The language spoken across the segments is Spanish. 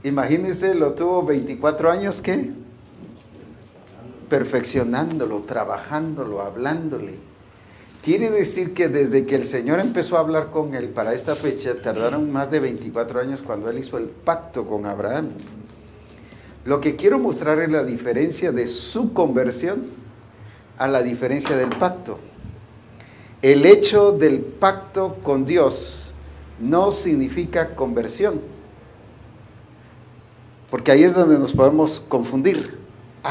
Imagínense, lo tuvo 24 años, ¿qué? Perfeccionándolo, trabajándolo, hablándole. Quiere decir que desde que el Señor empezó a hablar con él para esta fecha, tardaron más de 24 años cuando él hizo el pacto con Abraham. Lo que quiero mostrar es la diferencia de su conversión a la diferencia del pacto. El hecho del pacto con Dios no significa conversión, porque ahí es donde nos podemos confundir.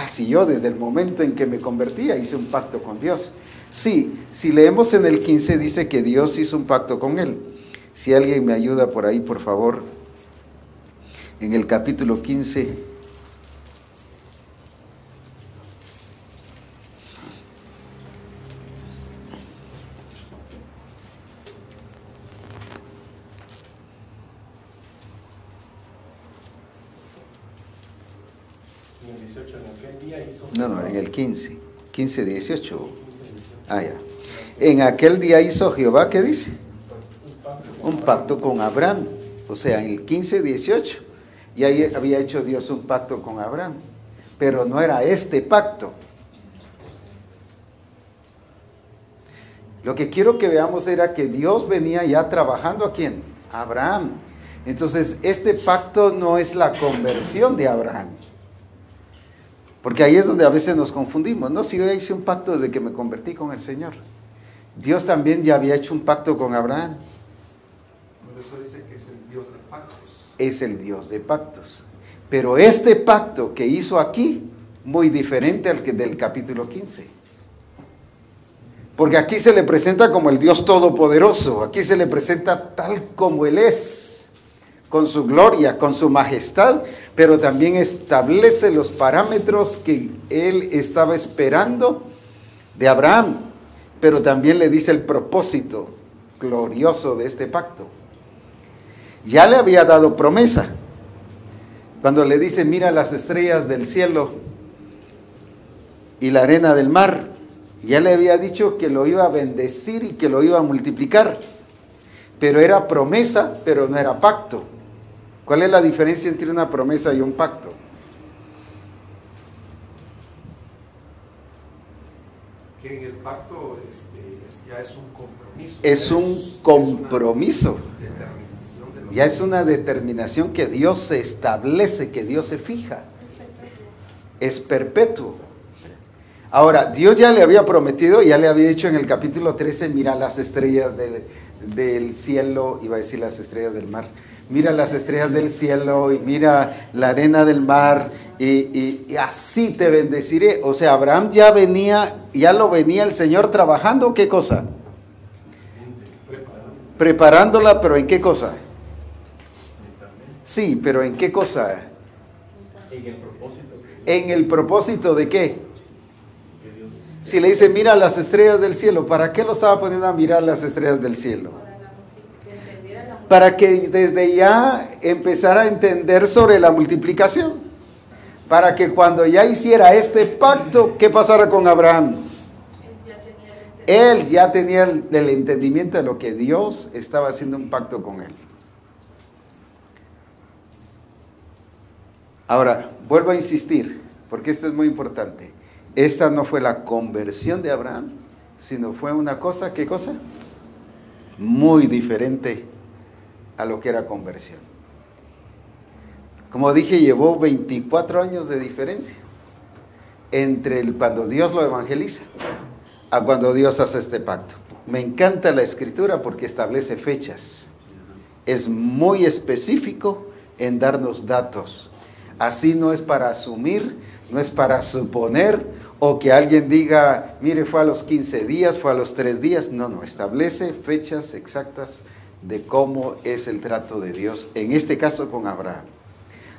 Si yo desde el momento en que me convertía hice un pacto con Dios. Sí, si leemos en el 15 dice que Dios hizo un pacto con él. Si alguien me ayuda por ahí, por favor, en el capítulo 15. No, en el 15, 18. Ya. En aquel día hizo Jehová, ¿qué dice? Un pacto con Abraham. O sea, en el 15, 18. Y ahí había hecho Dios un pacto con Abraham. Pero no era este pacto. Lo que quiero que veamos era que Dios venía ya trabajando ¿a quién? A Abraham. Entonces, este pacto no es la conversión de Abraham. Porque ahí es donde a veces nos confundimos. No, si yo hice un pacto desde que me convertí con el Señor. Dios también ya había hecho un pacto con Abraham. Por eso dice que es el Dios de pactos. Es el Dios de pactos. Pero este pacto que hizo aquí, muy diferente al que del capítulo 15. Porque aquí se le presenta como el Dios Todopoderoso. Aquí se le presenta tal como Él es. Con su gloria, con su majestad, pero también establece los parámetros que él estaba esperando de Abraham, pero también le dice el propósito glorioso de este pacto. Ya le había dado promesa, cuando le dice, mira las estrellas del cielo y la arena del mar, ya le había dicho que lo iba a bendecir y que lo iba a multiplicar, pero era promesa, pero no era pacto. ¿Cuál es la diferencia entre una promesa y un pacto? Que en el pacto ya es un compromiso. Es un compromiso. Ya es una determinación que Dios se establece, que Dios se fija. Es perpetuo. Ahora, Dios ya le había prometido, ya le había dicho en el capítulo 13, mira las estrellas del cielo, iba a decir las estrellas del mar. Mira las estrellas del cielo y mira la arena del mar y así te bendeciré. O sea, Abraham ya lo venía el Señor trabajando, ¿qué cosa? Preparándola, pero ¿en qué cosa? Sí, pero ¿en qué cosa? En el propósito. ¿En el propósito de qué? Si le dice, mira las estrellas del cielo, ¿para qué lo estaba poniendo a mirar las estrellas del cielo? Para que desde ya empezara a entender sobre la multiplicación. Para que cuando ya hiciera este pacto, ¿qué pasara con Abraham? Él ya tenía el entendimiento de lo que Dios estaba haciendo un pacto con él. Ahora, vuelvo a insistir, porque esto es muy importante. Esta no fue la conversión de Abraham, sino fue una cosa, ¿qué cosa? Muy diferente a lo que era conversión. Como dije, llevó 24 años de diferencia entre cuando Dios lo evangeliza a cuando Dios hace este pacto. Me encanta la escritura porque establece fechas. Es muy específico en darnos datos. Así no es para asumir, no es para suponer o que alguien diga, mire, fue a los 15 días, fue a los 3 días. No, establece fechas exactas de cómo es el trato de Dios, en este caso con Abraham.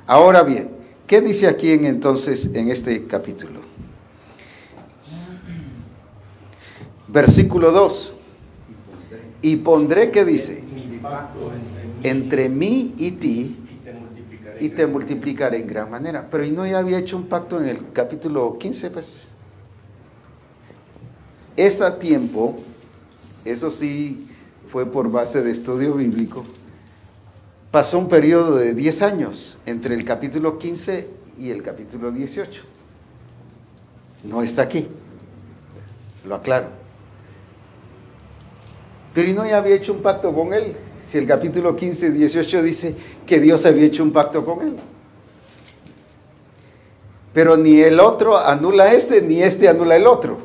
Ahora bien, ¿qué dice aquí entonces en este capítulo? Versículo 2. Y pondré, ¿qué dice? Entre mí y ti, y te multiplicaré en gran manera. Pero ¿y no ya había hecho un pacto en el capítulo 15? Pues, a tiempo, eso sí fue por base de estudio bíblico, pasó un periodo de 10 años entre el capítulo 15 y el capítulo 18. No está aquí, lo aclaro. Pero ¿y no ya había hecho un pacto con él? Si el capítulo 15 y 18 dice que Dios había hecho un pacto con él. Pero ni el otro anula ni este anula el otro.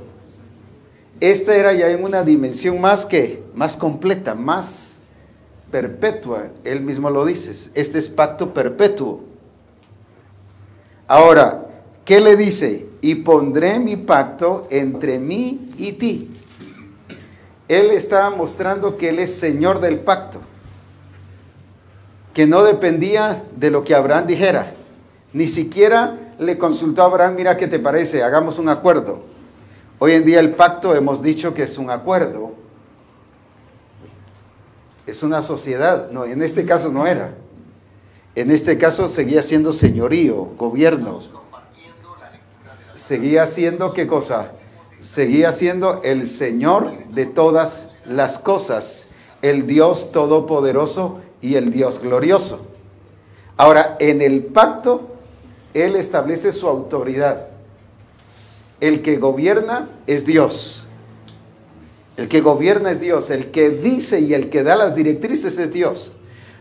Esta era ya en una dimensión más completa, más perpetua. Él mismo lo dice. Este es pacto perpetuo. Ahora, ¿qué le dice? Y pondré mi pacto entre mí y ti. Él estaba mostrando que Él es Señor del pacto. Que no dependía de lo que Abraham dijera. Ni siquiera le consultó a Abraham, mira qué te parece, hagamos un acuerdo. Hoy en día el pacto hemos dicho que es un acuerdo. Es una sociedad. No, en este caso no era. En este caso seguía siendo señorío, gobierno. Seguía siendo, ¿qué cosa? Seguía siendo el Señor de todas las cosas. El Dios todopoderoso y el Dios glorioso. Ahora, en el pacto, Él establece su autoridad. El que gobierna es Dios. El que gobierna es Dios. El que dice y el que da las directrices es Dios.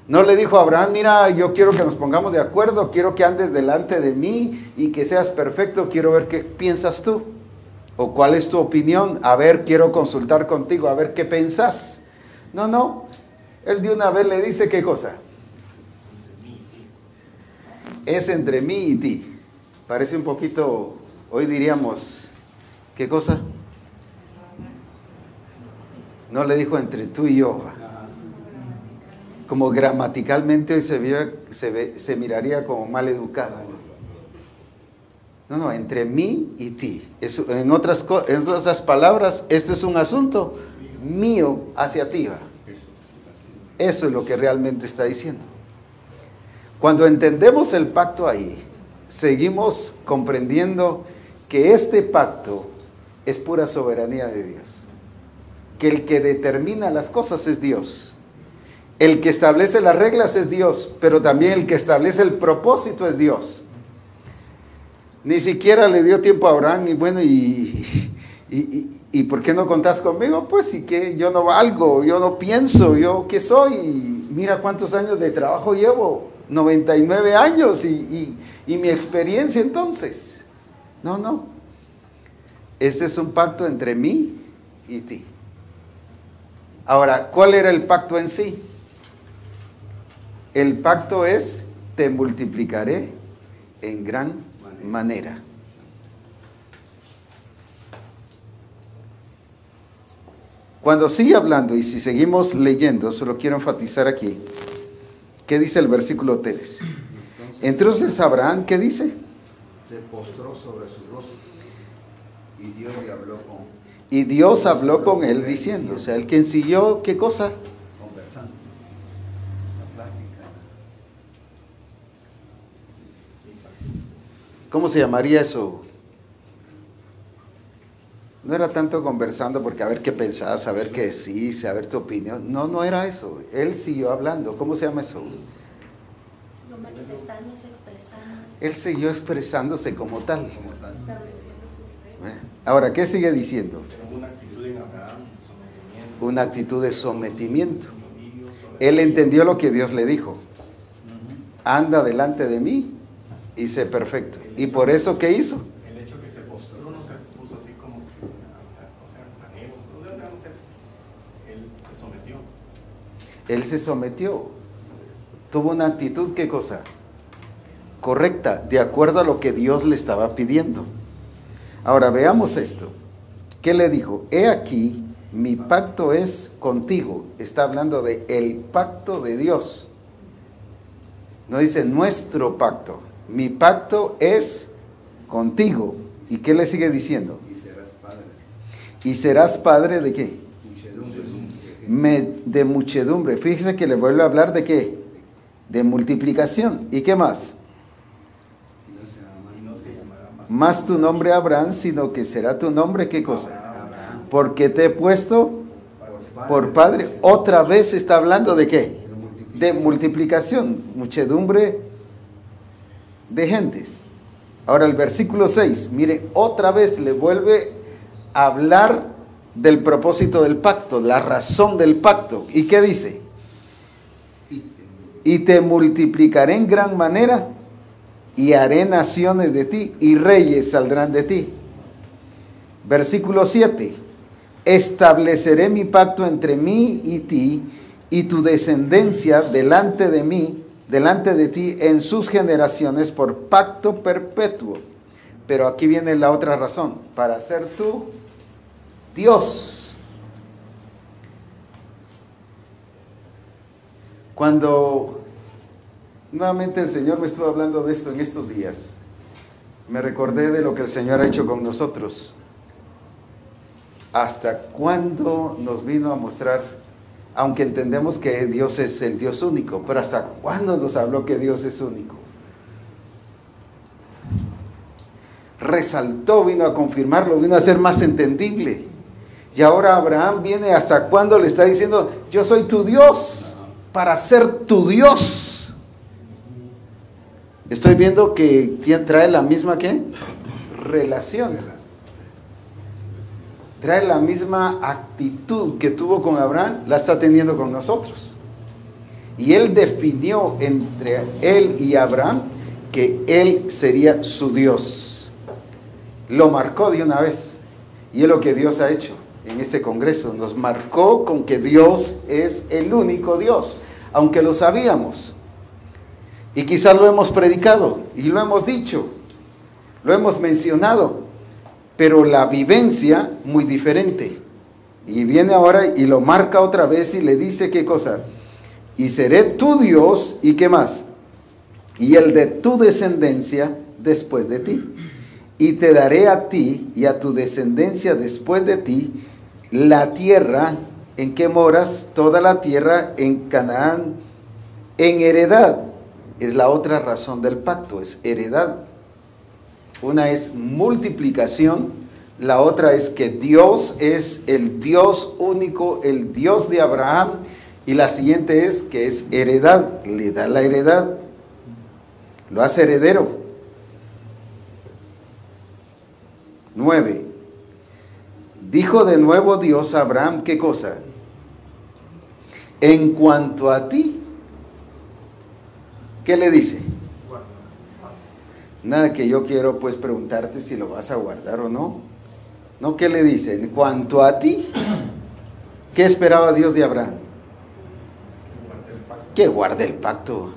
No le dijo a Abraham, mira, yo quiero que nos pongamos de acuerdo, quiero que andes delante de mí y que seas perfecto, quiero ver qué piensas tú. O cuál es tu opinión, a ver, quiero consultar contigo, a ver qué pensás. No. Él de una vez le dice, ¿qué cosa? Es entre mí y ti. Parece un poquito, hoy diríamos, ¿qué cosa? No le dijo entre tú y yo. Como gramaticalmente hoy se miraría como mal educado. No, entre mí y ti. En otras palabras, este es un asunto mío hacia ti. Eso es lo que realmente está diciendo. Cuando entendemos el pacto ahí, seguimos comprendiendo que este pacto es pura soberanía de Dios. Que el que determina las cosas es Dios. El que establece las reglas es Dios, pero también el que establece el propósito es Dios. Ni siquiera le dio tiempo a Abraham y bueno, ¿y por qué no contás conmigo? Pues sí que yo no valgo, yo no pienso, yo qué soy. Mira cuántos años de trabajo llevo, 99 años y mi experiencia entonces. No. Este es un pacto entre mí y ti. Ahora, ¿cuál era el pacto en sí? El pacto es, te multiplicaré en gran manera. Cuando sigue hablando y si seguimos leyendo, solo quiero enfatizar aquí, ¿qué dice el versículo 3? Entonces Abraham, ¿qué dice? Se postró sobre su rostro y Dios le habló con... Y Dios habló con él diciendo, o sea, el quien siguió, ¿qué cosa? Conversando. La plática. ¿Cómo se llamaría eso? No era tanto conversando porque a ver qué pensás, a ver qué decís, a ver tu opinión. No era eso. Él siguió hablando. ¿Cómo se llama eso? Manifestándose, expresando. Él siguió expresándose como tal. Estableciendo su regla. Ahora, ¿qué sigue diciendo? Una actitud en Abraham, sometimiento. Una actitud de sometimiento. Él entendió lo que Dios le dijo. Anda delante de mí y sé perfecto. ¿Y por eso qué hizo? El hecho que se postró no se puso así como, o sea, tanero, él se sometió. Él se sometió. Tuvo una actitud, ¿qué cosa? Correcta, de acuerdo a lo que Dios le estaba pidiendo. Ahora veamos esto. ¿Qué le dijo? He aquí, mi pacto es contigo. Está hablando de el pacto de Dios. No dice nuestro pacto. Mi pacto es contigo. ¿Y qué le sigue diciendo? Y serás padre. ¿Y serás padre de qué? Muchedumbre. De muchedumbre. Fíjese que le vuelve a hablar de qué? De multiplicación. ¿Y qué más? Y no se llamará más. Más tu nombre Abraham, sino que será tu nombre, ¿qué cosa? Abraham. Porque te he puesto por padre. Otra vez está hablando de qué? de multiplicación, muchedumbre de gentes. Ahora el versículo 6, mire, otra vez le vuelve a hablar del propósito del pacto, la razón del pacto. ¿Y qué dice? Y te multiplicaré en gran manera y haré naciones de ti y reyes saldrán de ti. Versículo 7, estableceré mi pacto entre mí y ti y tu descendencia delante de mí, delante de ti en sus generaciones por pacto perpetuo. Pero aquí viene la otra razón, para ser tú Dios. Cuando nuevamente el Señor me estuvo hablando de esto en estos días, me recordé de lo que el Señor ha hecho con nosotros. ¿Hasta cuándo nos vino a mostrar, aunque entendemos que Dios es el Dios único, pero hasta cuándo nos habló que Dios es único? Resaltó, vino a confirmarlo, vino a ser más entendible. Y ahora Abraham viene, ¿hasta cuándo le está diciendo, yo soy tu Dios, para ser tu Dios? Estoy viendo que trae la misma, ¿qué? Relación. Trae la misma actitud que tuvo con Abraham, la está teniendo con nosotros. Y él definió entre él y Abraham que él sería su Dios. Lo marcó de una vez. Y es lo que Dios ha hecho en este congreso. Nos marcó con que Dios es el único Dios, aunque lo sabíamos. Y quizás lo hemos predicado y lo hemos dicho, lo hemos mencionado, pero la vivencia muy diferente. Y viene ahora y lo marca otra vez y le dice qué cosa. Y seré tu Dios, ¿y qué más? Y el de tu descendencia después de ti. Y te daré a ti y a tu descendencia después de ti la tierra en que moras, toda la tierra en Canaán, en heredad. Es la otra razón del pacto, es heredad. Una es multiplicación, la otra es que Dios es el Dios único, el Dios de Abraham, y la siguiente es que es heredad, le da la heredad, lo hace heredero. 9. Dijo de nuevo Dios a Abraham, ¿qué cosa? En cuanto a ti, ¿qué le dice? Nada que yo quiero pues preguntarte si lo vas a guardar o no. No, ¿qué le dice? En cuanto a ti, ¿qué esperaba Dios de Abraham? Que guarde el pacto.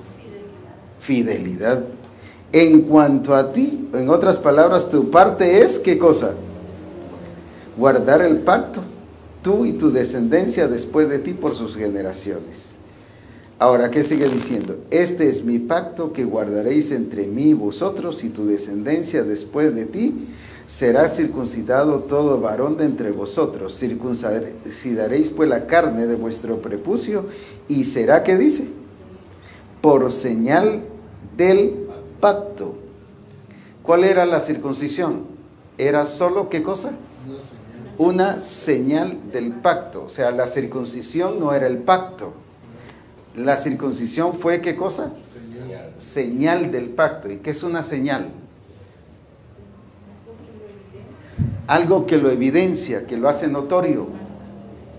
Fidelidad. En cuanto a ti, en otras palabras, tu parte es, ¿qué cosa? Guardar el pacto, tú y tu descendencia después de ti por sus generaciones. Ahora, ¿qué sigue diciendo? Este es mi pacto que guardaréis entre mí y vosotros y tu descendencia después de ti. Será circuncidado todo varón de entre vosotros. Circuncidaréis pues la carne de vuestro prepucio y será, ¿qué dice? Por señal del pacto. ¿Cuál era la circuncisión? Era solo, ¿qué cosa? Una señal del pacto. O sea, la circuncisión no era el pacto. La circuncisión fue, ¿qué cosa? Señal del pacto. ¿Y qué es una señal? Algo que lo evidencia, que lo hace notorio,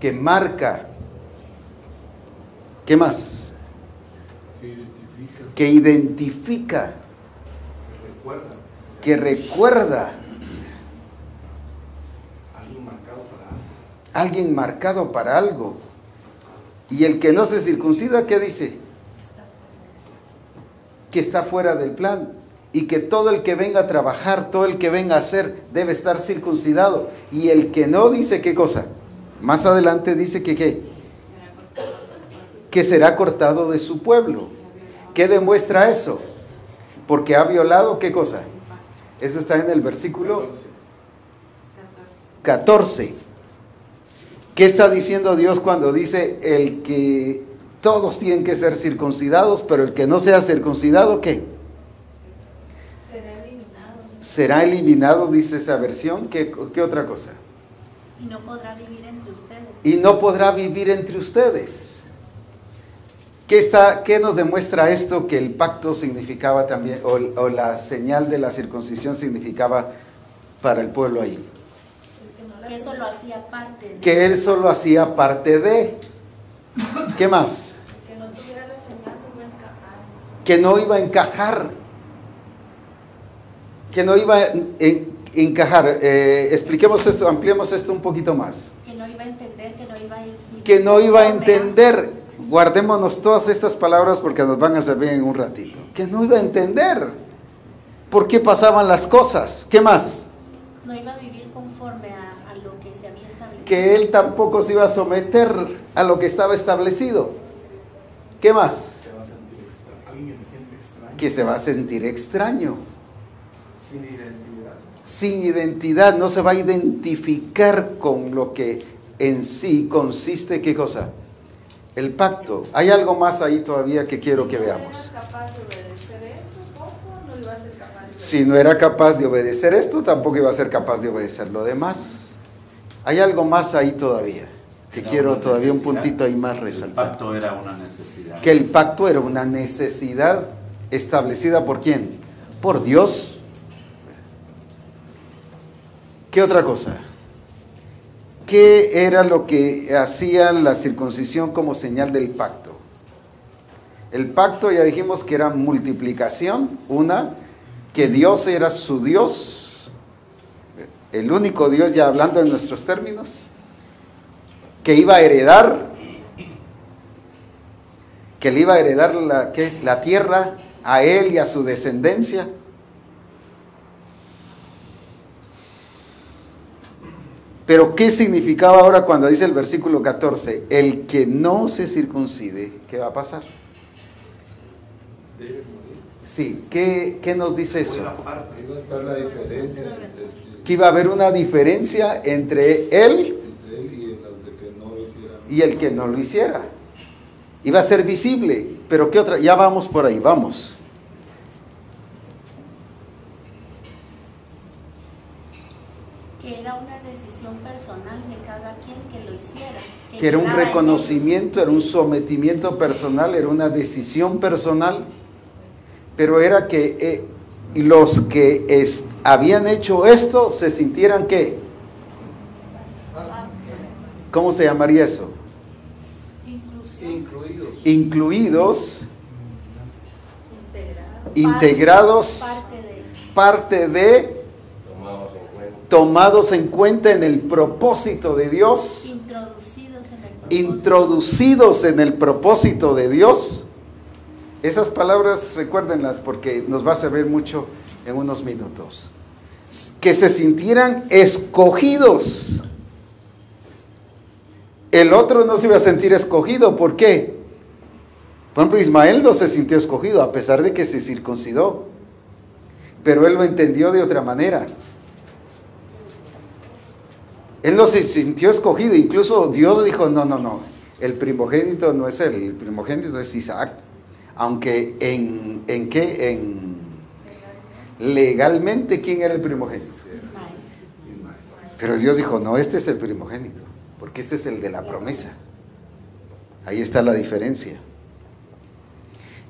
que marca. ¿Qué más? Que identifica. Que recuerda. Alguien marcado para algo. Y el que no se circuncida, ¿qué dice? Que está fuera del plan. Y que todo el que venga a trabajar, todo el que venga a hacer, debe estar circuncidado. Y el que no, dice, ¿qué cosa? Más adelante dice que ¿qué? Que será cortado de su pueblo. ¿Qué demuestra eso? Porque ha violado, ¿qué cosa? Eso está en el versículo 14. ¿Qué está diciendo Dios cuando dice el que todos tienen que ser circuncidados, pero el que no sea circuncidado, ¿qué? Será eliminado. Será eliminado, dice esa versión. ¿Qué otra cosa? Y no podrá vivir entre ustedes. Y no podrá vivir entre ustedes. ¿Qué nos demuestra esto? Que el pacto significaba también, o la señal de la circuncisión significaba para el pueblo ahí. Que eso lo hacía parte de... Que él solo hacía parte de. ¿Qué más? Que no tuviera la señal, no iba a encajar. Que no iba a encajar. Que no iba a encajar. Expliquemos esto, ampliemos esto un poquito más. Que no iba a entender, que no iba a... Que no iba a entender. Guardémonos todas estas palabras porque nos van a servir en un ratito. Que no iba a entender por qué pasaban las cosas. ¿Qué más? No iba a vivir conforme a lo que se había establecido. Que él tampoco se iba a someter a lo que estaba establecido. ¿Qué más? Se va a sentir extraño. Alguien que se siente extraño. Que se va a sentir extraño. Sin identidad. Sin identidad, no se va a identificar con lo que en sí consiste. ¿Qué cosa? El pacto. Hay algo más ahí todavía que quiero que veamos. Si no era capaz de obedecer eso, ¿cómo no iba a ser capaz de obedecer? Si no era capaz de obedecer esto, tampoco iba a ser capaz de obedecer lo demás. Hay algo más ahí todavía, que Era quiero una todavía un necesidad. puntito ahí más El resaltar. pacto era una necesidad. Que el pacto era una necesidad establecida ¿por quién? Por Dios. ¿Qué otra cosa? ¿Qué era lo que hacía la circuncisión como señal del pacto? El pacto ya dijimos que era multiplicación, una, que Dios era su Dios, el único Dios, ya hablando en nuestros términos, que iba a heredar, que le iba a heredar la tierra a él y a su descendencia. Pero ¿qué significaba ahora cuando dice el versículo 14? El que no se circuncide, ¿qué va a pasar? Debe morir. Sí, ¿qué nos dice eso? Buena parte. Ahí va a estar la diferencia Que iba a haber una diferencia entre él entre él y el de que no lo hiciera. y el que no lo hiciera. Iba a ser visible, pero ¿qué otra? Ya vamos por ahí, vamos. Que era una decisión personal de cada quien que lo hiciera. Que era un quedaba en reconocimiento, era un sometimiento personal, era una decisión personal, pero era que los que habían hecho esto se sintieran ¿qué? ¿Cómo se llamaría eso? Inclusión. Incluidos, Integrado. integrados, Parte de... parte de, tomados en cuenta en el propósito de Dios, introducidos en el propósito de Dios. Esas palabras recuérdenlas porque nos va a servir mucho en unos minutos. Que se sintieran escogidos. El otro no se iba a sentir escogido. ¿Por qué? Por ejemplo, Ismael no se sintió escogido a pesar de que se circuncidó. Pero él lo entendió de otra manera. Él no se sintió escogido. Incluso Dios dijo, no. El primogénito no es él. El primogénito es Isaac. Aunque legalmente, ¿quién era el primogénito? Pero Dios dijo, no, este es el primogénito, porque este es el de la promesa. Ahí está la diferencia.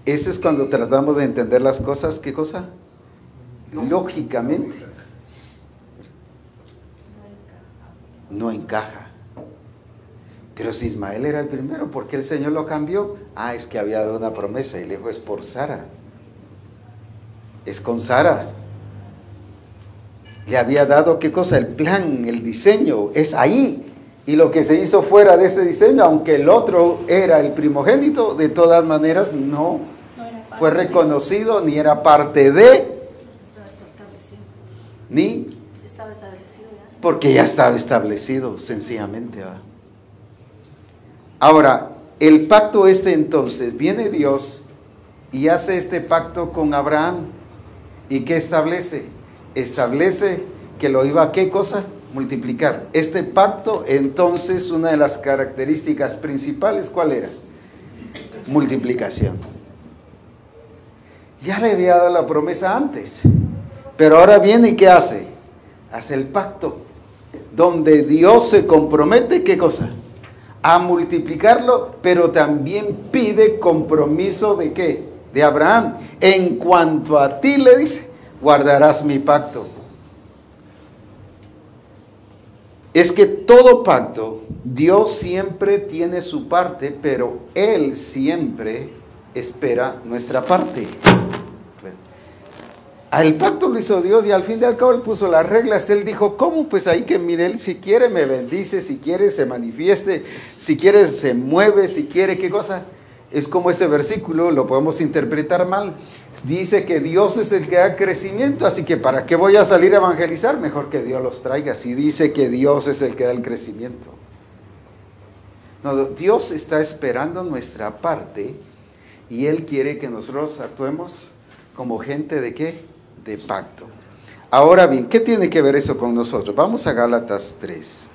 Eso es cuando tratamos de entender las cosas, ¿qué cosa? Lógicamente. No encaja. Pero si Ismael era el primero, ¿por qué el Señor lo cambió? Es que había dado una promesa y el hijo es por Sara. Es con Sara. Le había dado, ¿qué cosa? El plan, el diseño, es ahí. Y lo que se hizo fuera de ese diseño, aunque el otro era el primogénito, de todas maneras no fue reconocido, ni era parte de, ni Estaba establecido ya. porque ya estaba establecido, sencillamente. ¿Va? Ahora, el pacto entonces, viene Dios y hace este pacto con Abraham. ¿Y qué establece? Establece que lo iba a, ¿qué cosa? Multiplicar. Este pacto, entonces, una de las características principales, ¿cuál era? Multiplicación. Ya le había dado la promesa antes, pero ahora viene y ¿qué hace? Hace el pacto, donde Dios se compromete, ¿qué cosa? a multiplicarlo, pero también pide compromiso ¿de qué? De Abraham. En cuanto a ti, le dice, guardarás mi pacto. Es que todo pacto, Dios siempre tiene su parte, pero Él siempre espera nuestra parte. El pacto lo hizo Dios y al fin y al cabo Él puso las reglas. Él dijo, ¿cómo? Pues ahí que mire, Él si quiere me bendice, si quiere se manifieste, si quiere se mueve, si quiere qué cosa. Es como ese versículo, lo podemos interpretar mal. Dice que Dios es el que da crecimiento, así que ¿para qué voy a salir a evangelizar? Mejor que Dios los traiga, si dice que Dios es el que da el crecimiento. No, Dios está esperando nuestra parte y Él quiere que nosotros actuemos como gente ¿de qué? De pacto. Ahora bien, ¿qué tiene que ver eso con nosotros? Vamos a Gálatas 3.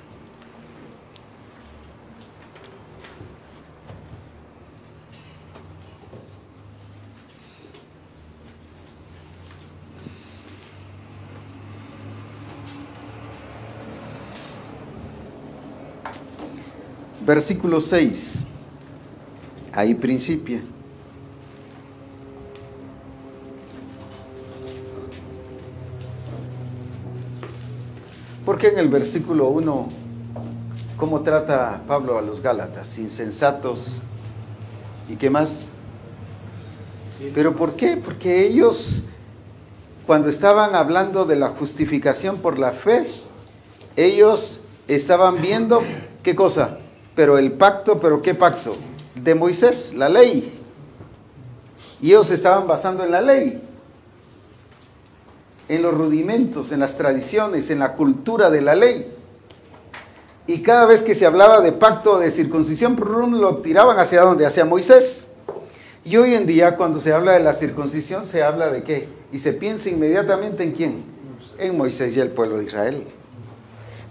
Versículo 6, ahí principia. Porque en el versículo 1, ¿cómo trata Pablo a los Gálatas? Insensatos, ¿y qué más? ¿Pero por qué? Porque ellos, cuando estaban hablando de la justificación por la fe, ellos estaban viendo, ¿qué cosa? Pero el pacto, ¿pero qué pacto? De Moisés, la ley. Y ellos se estaban basando en la ley, en los rudimentos, en las tradiciones, en la cultura de la ley. Y cada vez que se hablaba de pacto de circuncisión, lo tiraban hacia ¿dónde? Hacia Moisés. Y hoy en día, cuando se habla de la circuncisión, se habla de ¿qué? Y se piensa inmediatamente ¿en quién? En Moisés y el pueblo de Israel.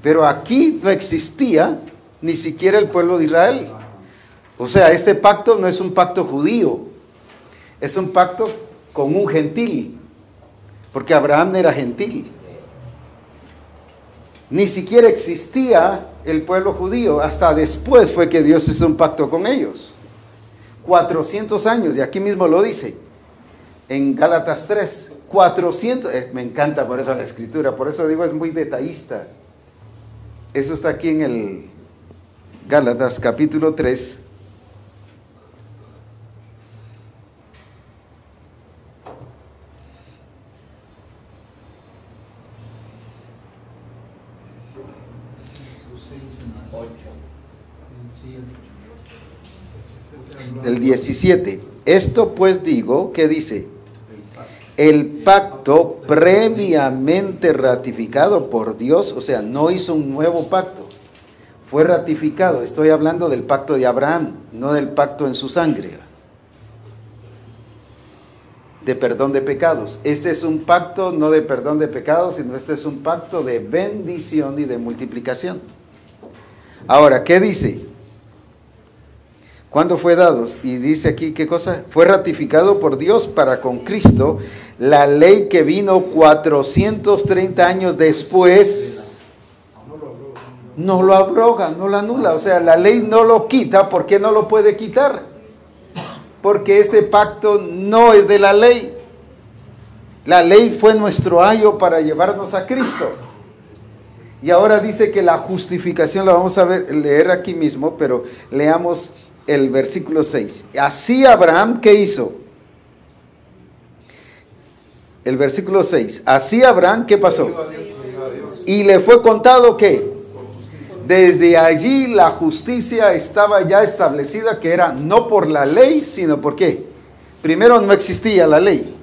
Pero aquí no existía ni siquiera el pueblo de Israel. O sea, este pacto no es un pacto judío, es un pacto con un gentil, porque Abraham era gentil. Ni siquiera existía el pueblo judío, hasta después fue que Dios hizo un pacto con ellos. 400 años, y aquí mismo lo dice, en Gálatas 3, 400, me encanta por eso la escritura, por eso digo es muy detallista. Eso está aquí en el Gálatas capítulo 3. El 17. Esto pues digo, ¿qué dice? El pacto previamente ratificado por Dios, o sea, no hizo un nuevo pacto, fue ratificado. Estoy hablando del pacto de Abraham, no del pacto en su sangre, de perdón de pecados. Este es un pacto no de perdón de pecados, sino este es un pacto de bendición y de multiplicación. Ahora, ¿qué dice? ¿Cuándo fue dado? Y dice aquí, ¿qué cosa? Fue ratificado por Dios para con Cristo, la ley que vino 430 años después, no lo abroga, no lo anula. O sea, la ley no lo quita. ¿Por qué no lo puede quitar? Porque este pacto no es de la ley. La ley fue nuestro ayo para llevarnos a Cristo. Y ahora dice que la justificación, la vamos a leer aquí mismo, pero leamos el versículo 6. Así Abraham, ¿qué hizo? El versículo 6. Así Abraham, ¿qué pasó? Y le fue contado ¿qué? Desde allí la justicia estaba ya establecida, que era no por la ley, sino por ¿qué? Primero no existía la ley,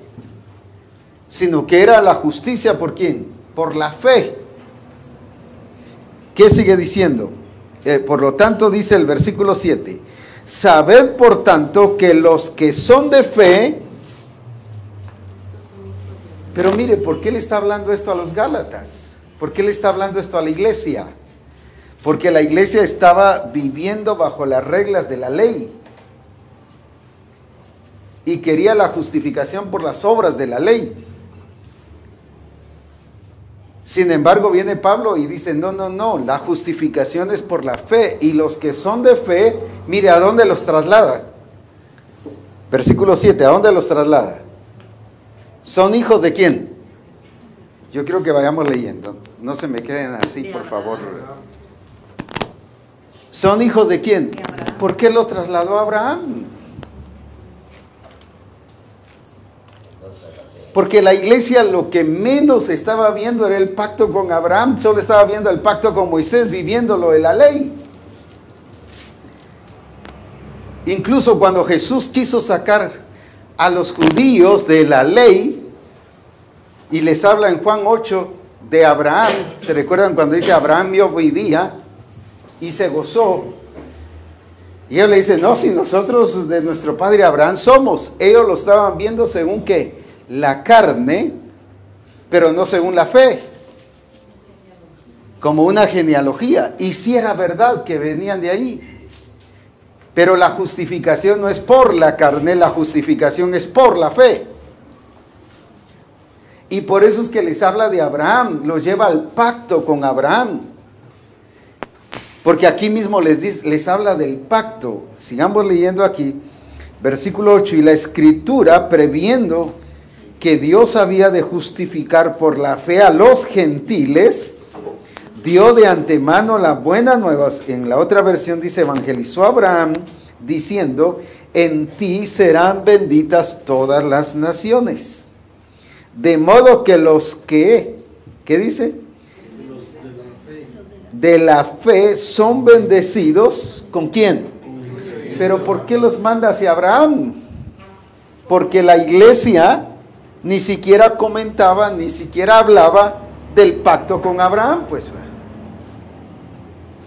sino que era la justicia ¿por quién? Por la fe. ¿Qué sigue diciendo? Por lo tanto dice el versículo 7. Sabed por tanto que los que son de fe, pero mire, ¿por qué le está hablando esto a los Gálatas? ¿Por qué le está hablando esto a la iglesia? Porque la iglesia estaba viviendo bajo las reglas de la ley y quería la justificación por las obras de la ley. Sin embargo, viene Pablo y dice, no, la justificación es por la fe. Y los que son de fe, mire, ¿a dónde los traslada? Versículo 7, ¿a dónde los traslada? ¿Son hijos de quién? Yo creo que vayamos leyendo. No se me queden así, por favor. ¿Son hijos de quién? ¿Por qué lo trasladó a Abraham? Porque la iglesia lo que menos estaba viendo era el pacto con Abraham, solo estaba viendo el pacto con Moisés, viviendo lo de la ley. Incluso cuando Jesús quiso sacar a los judíos de la ley, y les habla en Juan 8 de Abraham, ¿se recuerdan cuando dice Abraham vio hoy día y se gozó? Y ellos le dicen, no, si nosotros de nuestro padre Abraham somos. Ellos lo estaban viendo según ¿qué? La carne, pero no según la fe, como una genealogía. Y si era verdad que venían de ahí, pero la justificación no es por la carne, la justificación es por la fe. Y por eso es que les habla de Abraham, los lleva al pacto con Abraham, porque aquí mismo les habla del pacto. Sigamos leyendo aquí, versículo 8, y la escritura, previendo que Dios había de justificar por la fe a los gentiles, dio de antemano la buena nueva. En la otra versión dice, evangelizó a Abraham, diciendo, en ti serán benditas todas las naciones. De modo que los que, ¿qué dice? De la fe son bendecidos, ¿con quién? Pero ¿por qué los manda hacia Abraham? Porque la iglesia ni siquiera comentaba, ni siquiera hablaba del pacto con Abraham, pues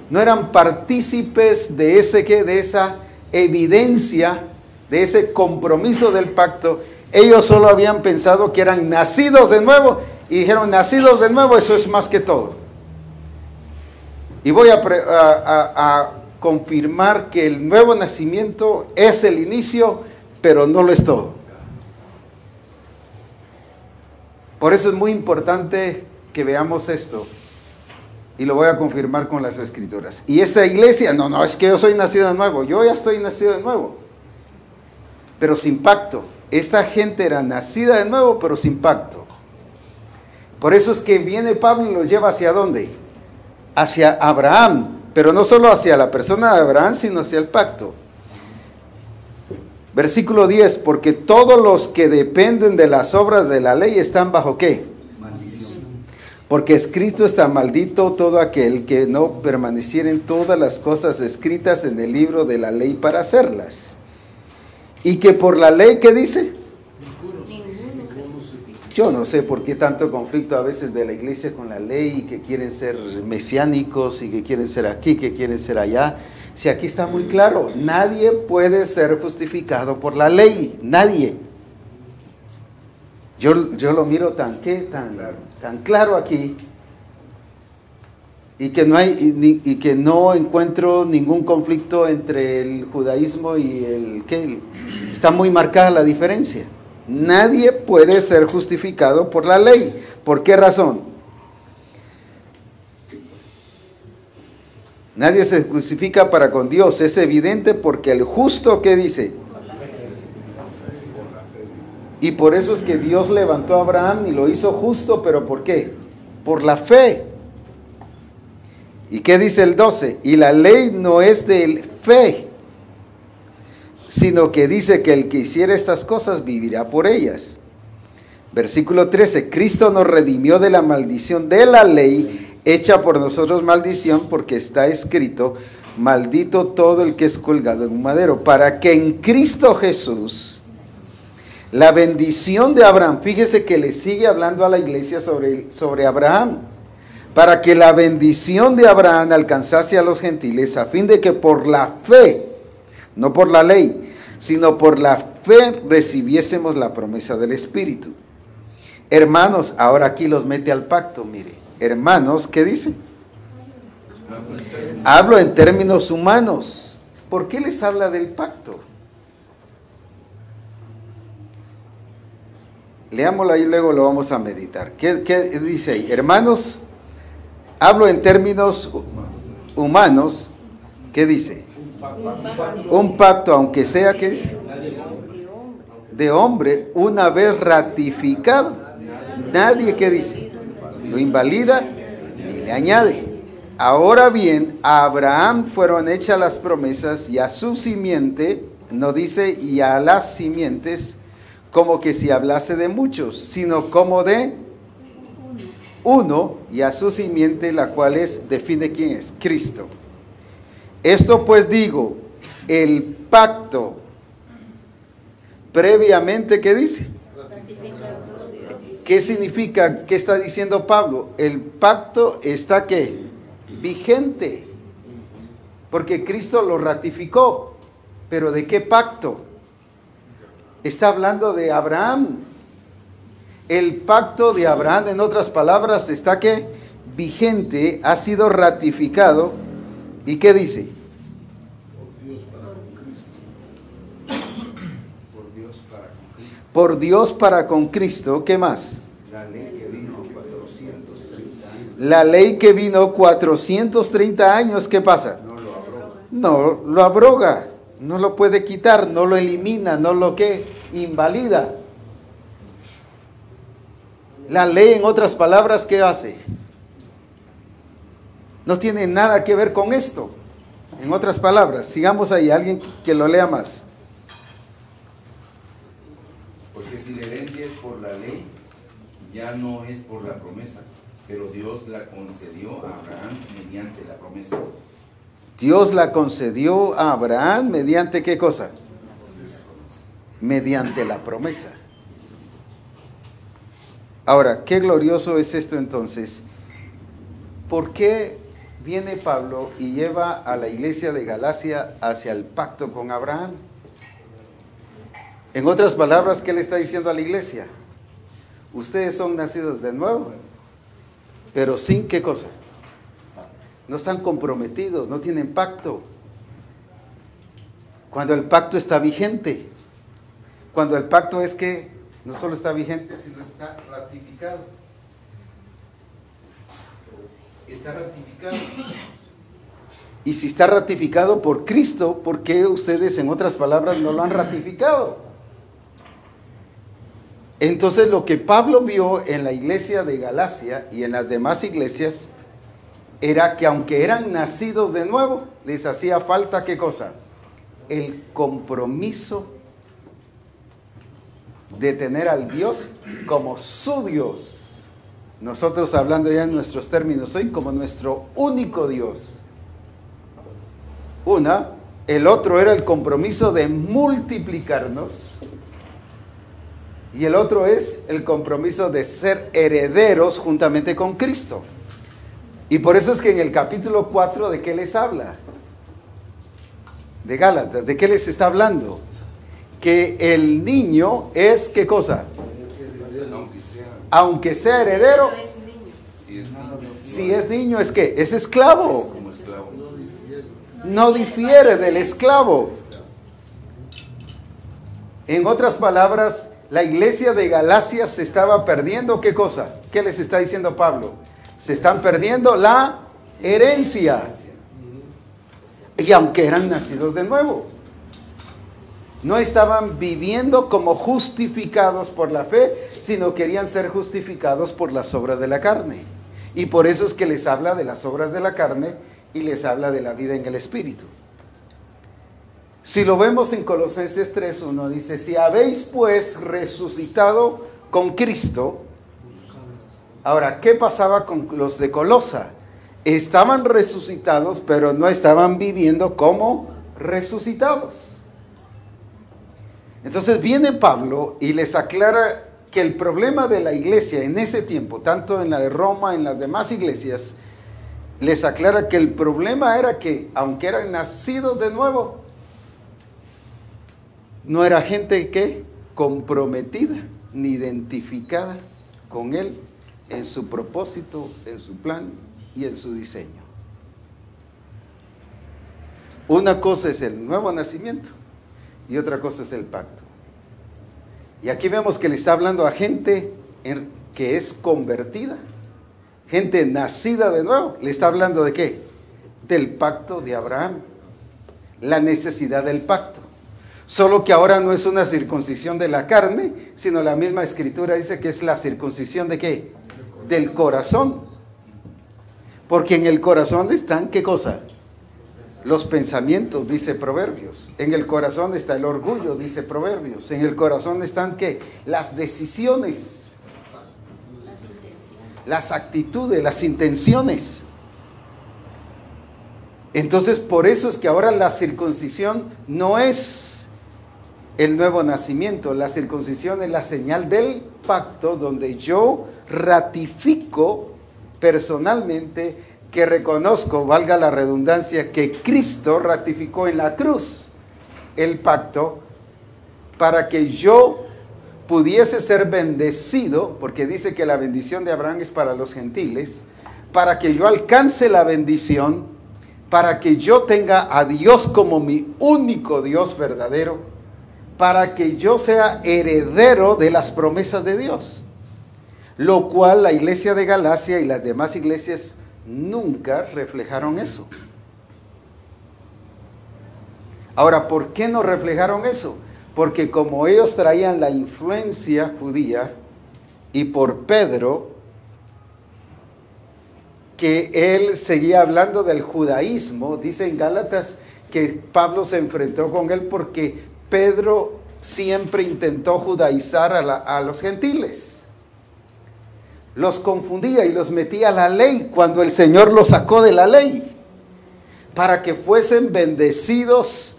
no eran partícipes de esa evidencia, de ese compromiso del pacto. Ellos solo habían pensado que eran nacidos de nuevo y dijeron, nacidos de nuevo, eso es más que todo. Y voy a confirmar que el nuevo nacimiento es el inicio, pero no lo es todo. Por eso es muy importante que veamos esto. Y lo voy a confirmar con las escrituras. Y esta iglesia, no, es que yo soy nacido de nuevo. Yo ya estoy nacido de nuevo, pero sin pacto. Esta gente era nacida de nuevo, pero sin pacto. Por eso es que viene Pablo y los lleva ¿hacia dónde? Hacia Abraham. Pero no solo hacia la persona de Abraham, sino hacia el pacto. Versículo 10, porque todos los que dependen de las obras de la ley están bajo ¿qué? Maldición. Porque escrito está, maldito todo aquel que no permaneciera en todas las cosas escritas en el libro de la ley para hacerlas. Y que por la ley, ¿qué dice? Yo no sé por qué tanto conflicto a veces de la iglesia con la ley, y que quieren ser mesiánicos, y que quieren ser aquí, que quieren ser allá. Si aquí está muy claro, nadie puede ser justificado por la ley, nadie. Yo lo miro tan claro aquí, y que no encuentro ningún conflicto entre el judaísmo y el que está muy marcada la diferencia. Nadie puede ser justificado por la ley. ¿Por qué razón? Nadie se justifica para con Dios. Es evidente porque el justo, ¿qué dice? Y por eso es que Dios levantó a Abraham y lo hizo justo, pero ¿por qué? Por la fe. ¿Y qué dice el 12? Y la ley no es de fe, sino que dice que el que hiciera estas cosas vivirá por ellas. Versículo 13, Cristo nos redimió de la maldición de la ley, hecha por nosotros maldición, porque está escrito, maldito todo el que es colgado en un madero, para que en Cristo Jesús, la bendición de Abraham, fíjese que le sigue hablando a la iglesia sobre Abraham, para que la bendición de Abraham alcanzase a los gentiles, a fin de que por la fe, no por la ley, sino por la fe recibiésemos la promesa del Espíritu. Hermanos, ahora aquí los mete al pacto, mire. Hermanos, ¿qué dice? Hablo en términos humanos. ¿Por qué les habla del pacto? Leámoslo ahí, luego lo vamos a meditar. ¿Qué dice ahí? Hermanos, hablo en términos humanos. ¿Qué dice? Un pacto, aunque sea, ¿qué dice? De hombre, una vez ratificado. Nadie, ¿qué dice? Lo invalida ni le añade. Ahora bien, a Abraham fueron hechas las promesas y a su simiente, no dice y a las simientes, como que si hablase de muchos, sino como de uno, y a su simiente, la cual define quién es, Cristo. Esto pues digo, el pacto previamente, ¿qué dice? ¿Qué significa? ¿Qué está diciendo Pablo? El pacto está, ¿qué? Vigente, porque Cristo lo ratificó. ¿Pero de qué pacto? Está hablando de Abraham. El pacto de Abraham, en otras palabras, está, ¿qué? Vigente, ha sido ratificado. ¿Y qué dice? Por Dios para con Cristo. ¿Qué más? La ley que vino 430 años. La ley que vino 430 años, ¿qué pasa? No lo abroga. No lo abroga, no lo puede quitar, no lo elimina, no lo que invalida. La ley, en otras palabras, ¿qué hace? No tiene nada que ver con esto. En otras palabras, sigamos ahí, alguien que lo lea más. Porque si la herencia es por la ley, ya no es por la promesa, pero Dios la concedió a Abraham mediante la promesa. Dios la concedió a Abraham mediante ¿qué cosa? Mediante la promesa. Ahora, qué glorioso es esto entonces. ¿Por qué viene Pablo y lleva a la iglesia de Galacia hacia el pacto con Abraham? En otras palabras, ¿qué le está diciendo a la iglesia? Ustedes son nacidos de nuevo, pero sin ¿qué cosa? No están comprometidos, no tienen pacto. Cuando el pacto está vigente, cuando el pacto es que no solo está vigente, sino está ratificado. Está ratificado. Y si está ratificado por Cristo, ¿por qué ustedes, en otras palabras, no lo han ratificado? Entonces, lo que Pablo vio en la iglesia de Galacia y en las demás iglesias era que aunque eran nacidos de nuevo, les hacía falta ¿qué cosa? El compromiso de tener al Dios como su Dios. Nosotros hablando ya en nuestros términos hoy como nuestro único Dios. El otro era el compromiso de multiplicarnos. Y el otro es el compromiso de ser herederos juntamente con Cristo. Y por eso es que en el capítulo 4, ¿de qué les habla? De Gálatas, ¿de qué les está hablando? Que el niño es, ¿qué cosa? Aunque sea heredero, si es niño, ¿es qué? Es esclavo. Como esclavo. No difiere del esclavo. En otras palabras, la iglesia de Galacia se estaba perdiendo, ¿qué cosa? ¿Qué les está diciendo Pablo? Se están perdiendo la herencia. Y aunque eran nacidos de nuevo, no estaban viviendo como justificados por la fe, sino querían ser justificados por las obras de la carne. Y por eso es que les habla de las obras de la carne y les habla de la vida en el Espíritu. Si lo vemos en Colosenses 3:1, dice, si habéis pues resucitado con Cristo. Ahora, ¿qué pasaba con los de Colosa? Estaban resucitados, pero no estaban viviendo como resucitados. Entonces viene Pablo y les aclara que el problema de la iglesia en ese tiempo, tanto en la de Roma, en las demás iglesias, les aclara que el problema era que, aunque eran nacidos de nuevo, no era gente que comprometida ni identificada con Él en su propósito, en su plan y en su diseño. Una cosa es el nuevo nacimiento y otra cosa es el pacto. Y aquí vemos que le está hablando a gente que es convertida, gente nacida de nuevo. Le está hablando de ¿qué? Del pacto de Abraham, la necesidad del pacto. Solo que ahora no es una circuncisión de la carne, sino la misma escritura dice que es la circuncisión de ¿qué? Del corazón. Porque en el corazón están, ¿qué cosa? Los pensamientos, dice Proverbios. En el corazón está el orgullo, dice Proverbios. En el corazón están, ¿qué? Las decisiones, las actitudes, las intenciones. Entonces, por eso es que ahora la circuncisión no es el nuevo nacimiento. La circuncisión es la señal del pacto donde yo ratifico personalmente que reconozco, valga la redundancia, que Cristo ratificó en la cruz el pacto para que yo pudiese ser bendecido, porque dice que la bendición de Abraham es para los gentiles, para que yo alcance la bendición, para que yo tenga a Dios como mi único Dios verdadero, para que yo sea heredero de las promesas de Dios, lo cual la iglesia de Galacia y las demás iglesias nunca reflejaron eso. Ahora, ¿por qué no reflejaron eso? Porque como ellos traían la influencia judía y por Pedro, que él seguía hablando del judaísmo, dice en Gálatas que Pablo se enfrentó con él porque Pedro siempre intentó judaizar a los gentiles. Los confundía y los metía a la ley cuando el Señor los sacó de la ley, para que fuesen bendecidos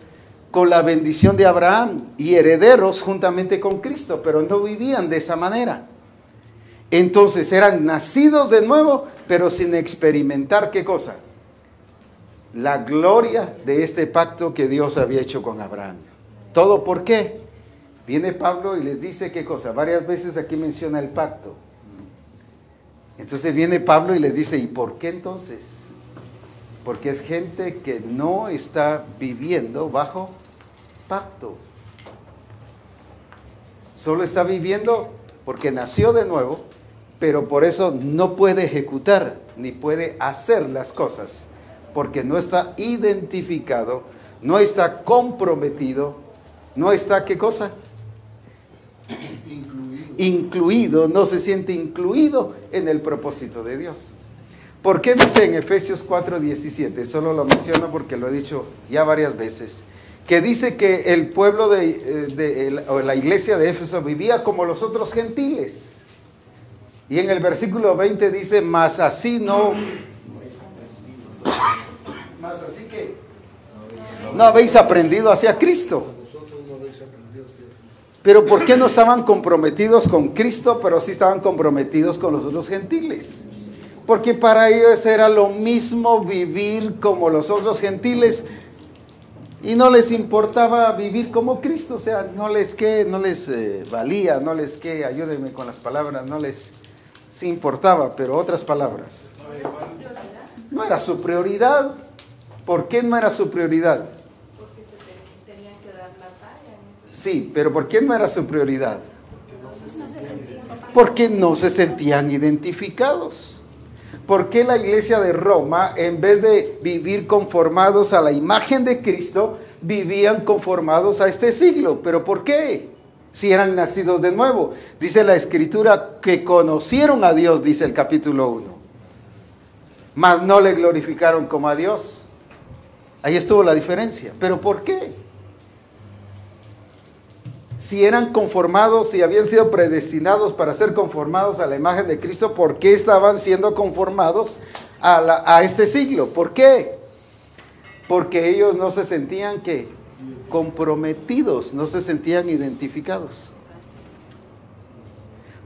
con la bendición de Abraham y herederos juntamente con Cristo, pero no vivían de esa manera. Entonces eran nacidos de nuevo, pero sin experimentar ¿qué cosa? La gloria de este pacto que Dios había hecho con Abraham. ¿Todo por qué? Viene Pablo y les dice ¿qué cosa? Varias veces aquí menciona el pacto. Entonces viene Pablo y les dice, ¿y por qué entonces? Porque es gente que no está viviendo bajo pacto. Solo está viviendo porque nació de nuevo, pero por eso no puede ejecutar ni puede hacer las cosas, porque no está identificado, no está comprometido, no está, ¿qué cosa? Incluido, no se siente incluido en el propósito de Dios. ¿Por qué dice en Efesios 4:17? Solo lo menciono porque lo he dicho ya varias veces. Que dice que el pueblo o la iglesia de Éfeso vivía como los otros gentiles. Y en el versículo 20 dice, mas así no... Más así que no habéis aprendido hacia Cristo. Pero ¿por qué no estaban comprometidos con Cristo, pero sí estaban comprometidos con los otros gentiles? Porque para ellos era lo mismo vivir como los otros gentiles y no les importaba vivir como Cristo. O sea, no les valía, no les ayúdenme con las palabras, no les sí importaba, pero otras palabras. No era su prioridad. ¿Por qué no era su prioridad? Porque tenían que dar la talla. Sí, pero ¿por qué no era su prioridad? Porque no se sentían identificados. ¿Por qué la iglesia de Roma, en vez de vivir conformados a la imagen de Cristo, vivían conformados a este siglo? ¿Pero por qué? Si eran nacidos de nuevo. Dice la Escritura que conocieron a Dios, dice el capítulo 1. Mas no le glorificaron como a Dios. Ahí estuvo la diferencia. ¿Pero por qué? Si eran conformados, si habían sido predestinados para ser conformados a la imagen de Cristo, ¿por qué estaban siendo conformados a este siglo? ¿Por qué? Porque ellos no se sentían comprometidos, no se sentían identificados.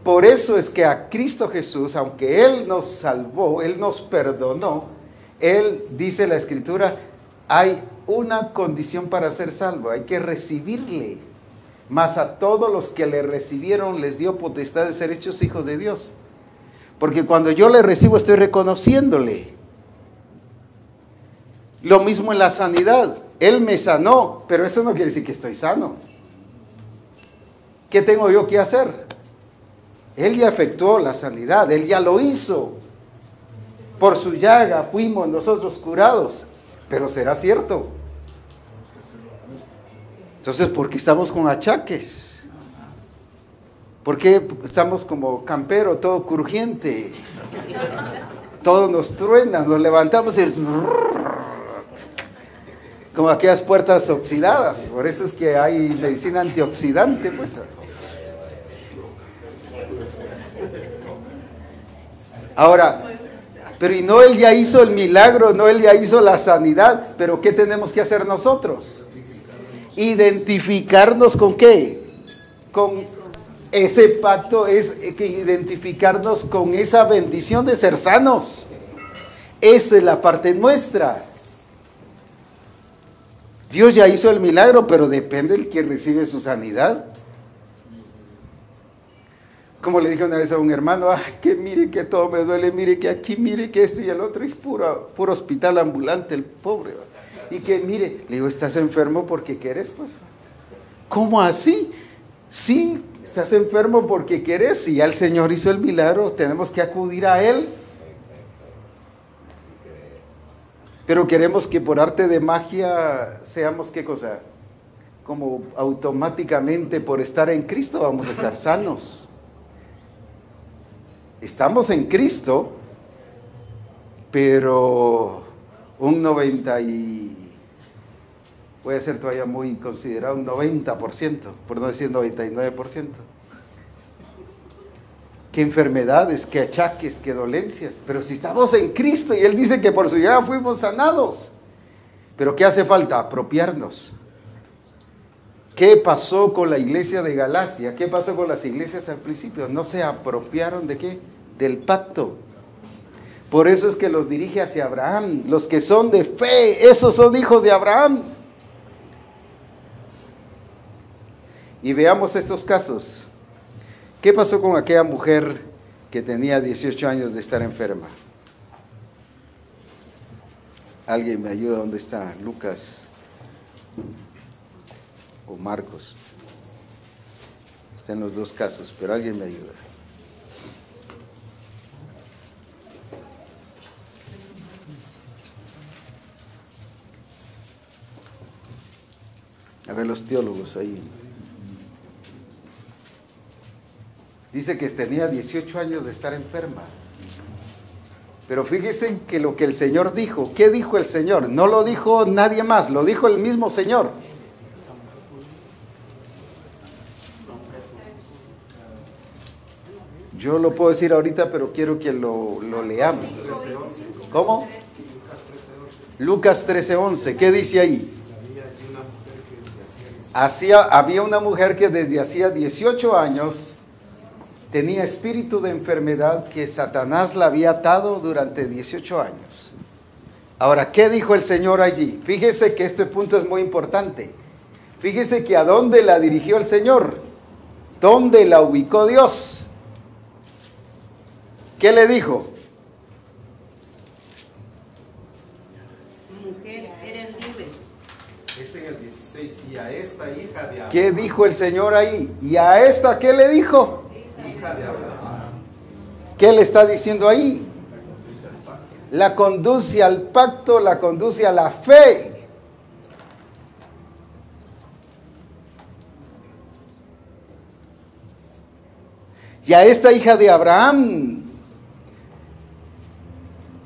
Por eso es que a Cristo Jesús, aunque Él nos salvó, Él nos perdonó, Él, dice la Escritura, hay una condición para ser salvo, hay que recibirle. Mas a todos los que le recibieron les dio potestad de ser hechos hijos de Dios. Porque cuando yo le recibo estoy reconociéndole. Lo mismo en la sanidad. Él me sanó, pero eso no quiere decir que estoy sano. ¿Qué tengo yo que hacer? Él ya efectuó la sanidad, Él ya lo hizo. Por su llaga fuimos nosotros curados. Pero ¿será cierto? Entonces, ¿por qué estamos con achaques? ¿Por qué estamos como campero, todo crujiente? Todo nos truena, nos levantamos y... como aquellas puertas oxidadas. Por eso es que hay medicina antioxidante, pues. Ahora, pero y no Él ya hizo el milagro, no Él ya hizo la sanidad, pero ¿qué tenemos que hacer nosotros? Identificarnos con ¿qué? Con ese pacto, es que identificarnos con esa bendición de ser sanos. Esa es la parte nuestra. Dios ya hizo el milagro, pero depende del que recibe su sanidad. Como le dije una vez a un hermano, ay, que mire que todo me duele, mire que aquí, mire que esto y el otro, es puro hospital ambulante el pobre. Y que mire, le digo, ¿estás enfermo porque querés? Pues, ¿cómo así? Sí, estás enfermo porque querés, y ya el Señor hizo el milagro, tenemos que acudir a Él. Pero queremos que por arte de magia seamos, ¿qué cosa? Como automáticamente por estar en Cristo vamos a estar sanos. Estamos en Cristo, pero un 90 y... voy a ser todavía muy considerado, un 90%, por no decir 99%. ¿Qué enfermedades, qué achaques, qué dolencias? Pero si estamos en Cristo y Él dice que por su llaga fuimos sanados. ¿Pero qué hace falta? Apropiarnos. ¿Qué pasó con la iglesia de Galacia? ¿Qué pasó con las iglesias al principio? No se apropiaron ¿de qué? Del pacto. Por eso es que los dirige hacia Abraham. Los que son de fe, esos son hijos de Abraham. Y veamos estos casos. ¿Qué pasó con aquella mujer que tenía 18 años de estar enferma? ¿Alguien me ayuda? ¿Dónde está? Lucas o Marcos. Están los dos casos, pero alguien me ayuda. A ver los teólogos ahí. Dice que tenía 18 años de estar enferma. Pero fíjense que lo que el Señor dijo, ¿qué dijo el Señor? No lo dijo nadie más, lo dijo el mismo Señor. Yo lo puedo decir ahorita, pero quiero que lo leamos. ¿Cómo? Lucas 13:11. ¿Qué dice ahí? Había una mujer que desde hacía 18 años tenía espíritu de enfermedad que Satanás la había atado durante 18 años. Ahora, ¿qué dijo el Señor allí? Fíjese que este punto es muy importante. Fíjese que a dónde la dirigió el Señor. ¿Dónde la ubicó Dios? ¿Qué le dijo? Mujer, eres libre. Es en el 16. Y a esta hija de Abraham. ¿Qué dijo el Señor ahí? ¿Y a esta qué le dijo? Hija de Abraham. ¿Qué le está diciendo ahí? La conduce al pacto, la conduce a la fe. Y a esta hija de Abraham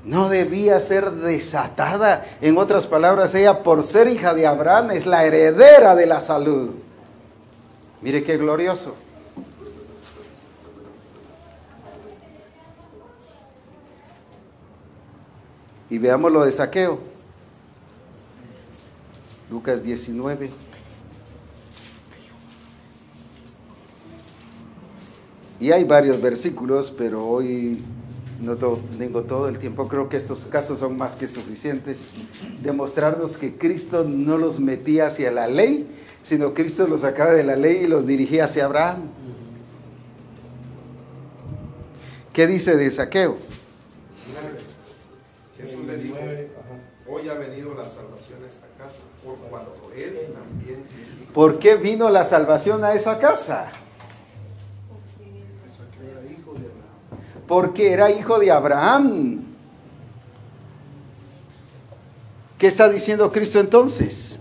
no debía ser desatada. En otras palabras, ella por ser hija de Abraham es la heredera de la salud. Mire qué glorioso. Y veamos lo de Zaqueo. Lucas 19. Y hay varios versículos, pero hoy no tengo todo el tiempo. Creo que estos casos son más que suficientes. Demostrarnos que Cristo no los metía hacia la ley, sino Cristo los sacaba de la ley y los dirigía hacia Abraham. ¿Qué dice de Zaqueo? Jesús le dijo, hoy ha venido la salvación a esta casa, por cuanto él también es hijo. ¿Por qué vino la salvación a esa casa? porque era hijo de Abraham. ¿Qué está diciendo Cristo entonces?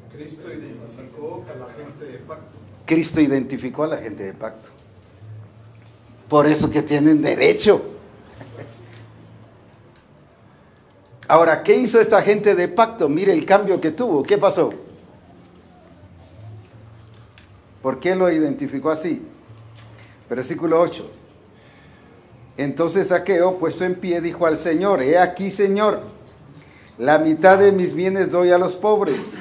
Cristo identificó a la gente de pacto. Cristo identificó a la gente de pacto. Por eso que tienen derecho. Ahora, ¿qué hizo esta gente de pacto? Mire el cambio que tuvo. ¿Qué pasó? ¿Por qué lo identificó así? Versículo 8. Entonces Zaqueo, puesto en pie, dijo al Señor: he aquí, Señor, la mitad de mis bienes doy a los pobres,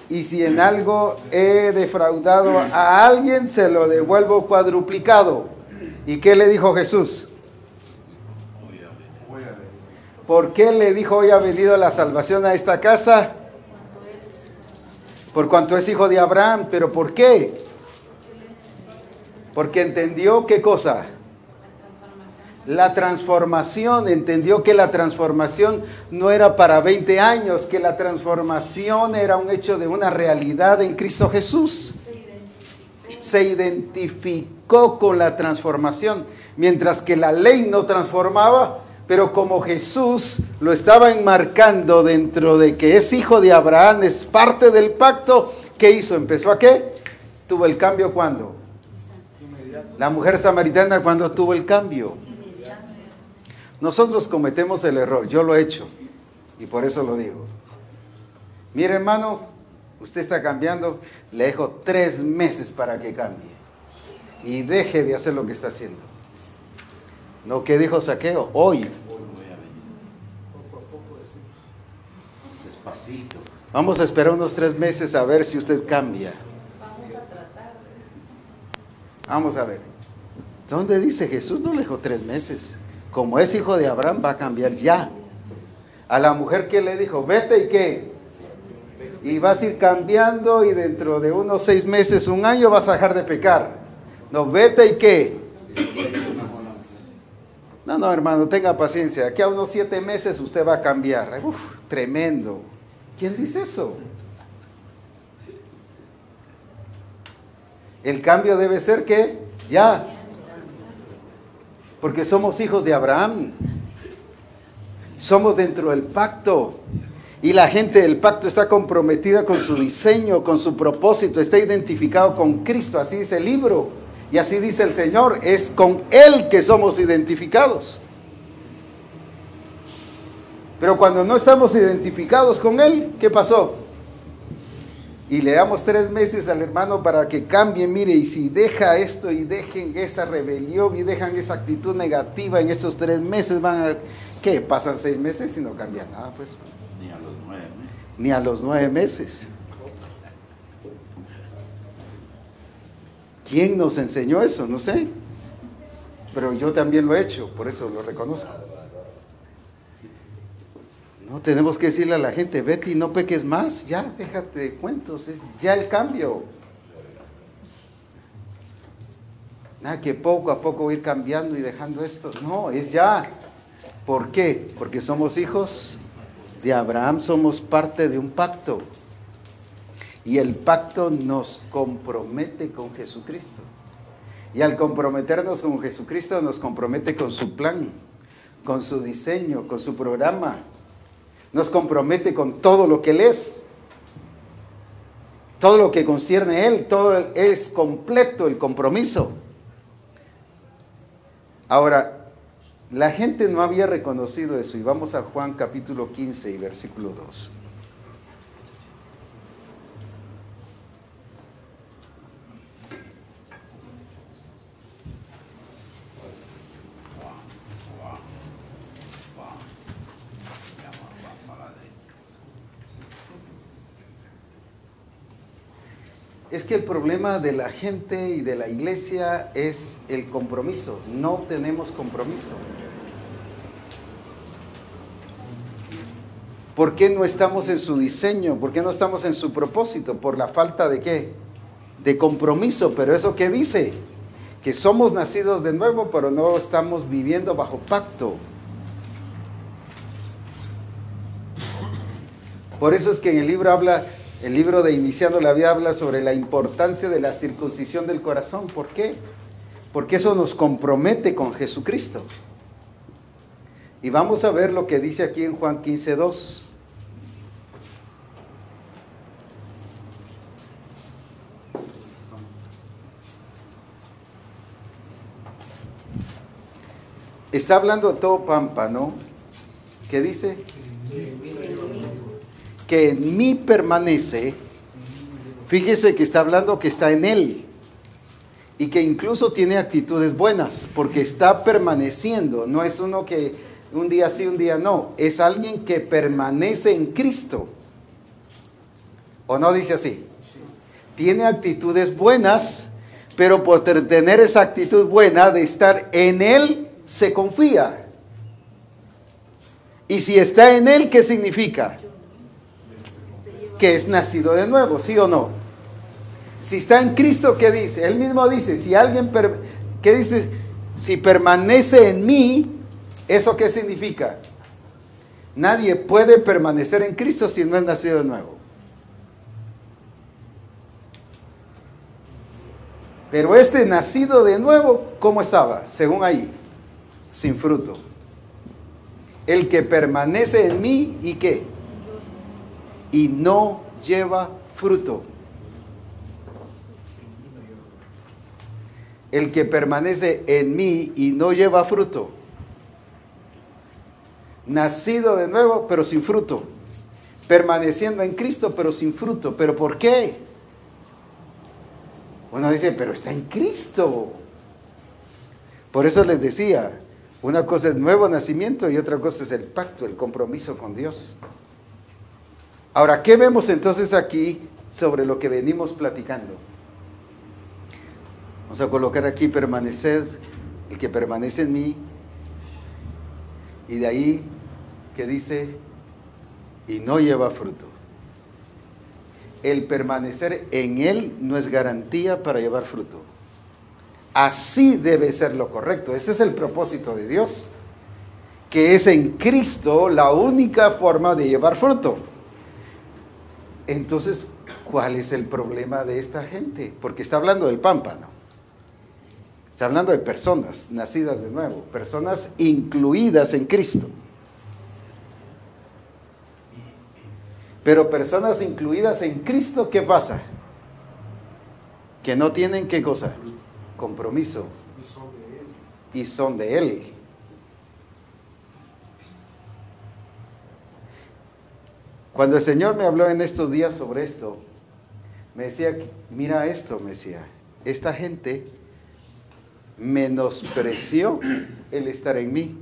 y si en algo he defraudado a alguien, se lo devuelvo cuadruplicado. ¿Y qué le dijo Jesús? ¿Por qué le dijo: hoy ha venido la salvación a esta casa? Por cuanto es hijo de Abraham. ¿Pero por qué? Porque entendió, ¿qué cosa? La transformación. Entendió que la transformación no era para 20 años, que la transformación era un hecho de una realidad en Cristo Jesús. Se identificó con la transformación, mientras que la ley no transformaba, pero como Jesús lo estaba enmarcando dentro de que es hijo de Abraham, es parte del pacto, ¿qué hizo? ¿Empezó a qué? ¿Tuvo el cambio cuándo? La mujer samaritana, ¿cuándo tuvo el cambio? Nosotros cometemos el error, yo lo he hecho, y por eso lo digo. Mire, hermano, usted está cambiando, le dejo 3 meses para que cambie, y deje de hacer lo que está haciendo. No, ¿qué dijo Zaqueo? Hoy. Despacito. Vamos a esperar unos 3 meses a ver si usted cambia. Vamos a ver. ¿Dónde dice Jesús? No le dejó 3 meses. Como es hijo de Abraham, va a cambiar ya. A la mujer que le dijo, vete y qué. Y vas a ir cambiando y dentro de unos 6 meses, 1 año, vas a dejar de pecar. No, vete y qué. No, hermano, tenga paciencia. Aquí a unos 7 meses usted va a cambiar. Uf, tremendo. ¿Quién dice eso? El cambio debe ser que ya. Porque somos hijos de Abraham. Somos dentro del pacto. Y la gente del pacto está comprometida con su diseño, con su propósito. Está identificado con Cristo. Así dice el libro. Y así dice el Señor. Es con Él que somos identificados. Pero cuando no estamos identificados con Él, ¿qué pasó? Y le damos 3 meses al hermano para que cambie. Mire, y si deja esto y dejen esa rebelión y dejan esa actitud negativa en estos 3 meses, van a... ¿Qué? Pasan 6 meses y no cambia nada, pues. Ni a los 9 meses. Ni a los 9 meses. ¿Quién nos enseñó eso? No sé. Pero yo también lo he hecho, por eso lo reconozco. No tenemos que decirle a la gente, vete y no peques más, ya, déjate de cuentos, es ya el cambio. Nada que poco a poco ir cambiando y dejando esto. No, es ya. ¿Por qué? Porque somos hijos de Abraham, somos parte de un pacto. Y el pacto nos compromete con Jesucristo. Y al comprometernos con Jesucristo nos compromete con su plan, con su diseño, con su programa. Nos compromete con todo lo que Él es. Todo lo que concierne a Él, todo es completo el compromiso. Ahora, la gente no había reconocido eso. Y vamos a Juan capítulo 15 y versículo 2. Es que el problema de la gente y de la iglesia es el compromiso. No tenemos compromiso. ¿Por qué no estamos en su diseño? ¿Por qué no estamos en su propósito? Por la falta de ¿qué? De compromiso. Pero ¿eso qué dice? Que somos nacidos de nuevo, pero no estamos viviendo bajo pacto. Por eso es que en el libro habla El libro de Iniciando la Vida habla sobre la importancia de la circuncisión del corazón. ¿Por qué? Porque eso nos compromete con Jesucristo. Y vamos a ver lo que dice aquí en Juan 15:2. Está hablando todo pámpano, ¿qué dice? Que en mí permanece. Fíjese que está hablando que está en él y que incluso tiene actitudes buenas porque está permaneciendo. No es uno que un día sí, un día no. Es alguien que permanece en Cristo. ¿O no dice así? Tiene actitudes buenas, pero por tener esa actitud buena de estar en él, se confía. Y si está en él, ¿qué significa? Que es nacido de nuevo, ¿sí o no? Si está en Cristo, ¿qué dice? Él mismo dice, si alguien, ¿qué dice? Si permanece en mí, ¿eso qué significa? Nadie puede permanecer en Cristo si no es nacido de nuevo. Pero este nacido de nuevo, ¿cómo estaba? Según ahí, sin fruto. El que permanece en mí, ¿y qué? Y no lleva fruto. El que permanece en mí y no lleva fruto. Nacido de nuevo, pero sin fruto. Permaneciendo en Cristo, pero sin fruto. ¿Pero por qué? Uno dice, pero está en Cristo. Por eso les decía, una cosa es nuevo nacimiento y otra cosa es el pacto, el compromiso con Dios. Ahora, ¿qué vemos entonces aquí sobre lo que venimos platicando? Vamos a colocar aquí permaneced, el que permanece en mí. Y de ahí que dice, y no lleva fruto. El permanecer en él no es garantía para llevar fruto. Así debe ser lo correcto. Ese es el propósito de Dios. Que es en Cristo la única forma de llevar fruto. Entonces, ¿cuál es el problema de esta gente? Porque está hablando del pámpano. Está hablando de personas nacidas de nuevo. Personas incluidas en Cristo. Pero personas incluidas en Cristo, ¿qué pasa? Que no tienen, ¿qué cosa? Compromiso. Y son de Él. Cuando el Señor me habló en estos días sobre esto, me decía, mira esto, me decía, esta gente menospreció el estar en mí.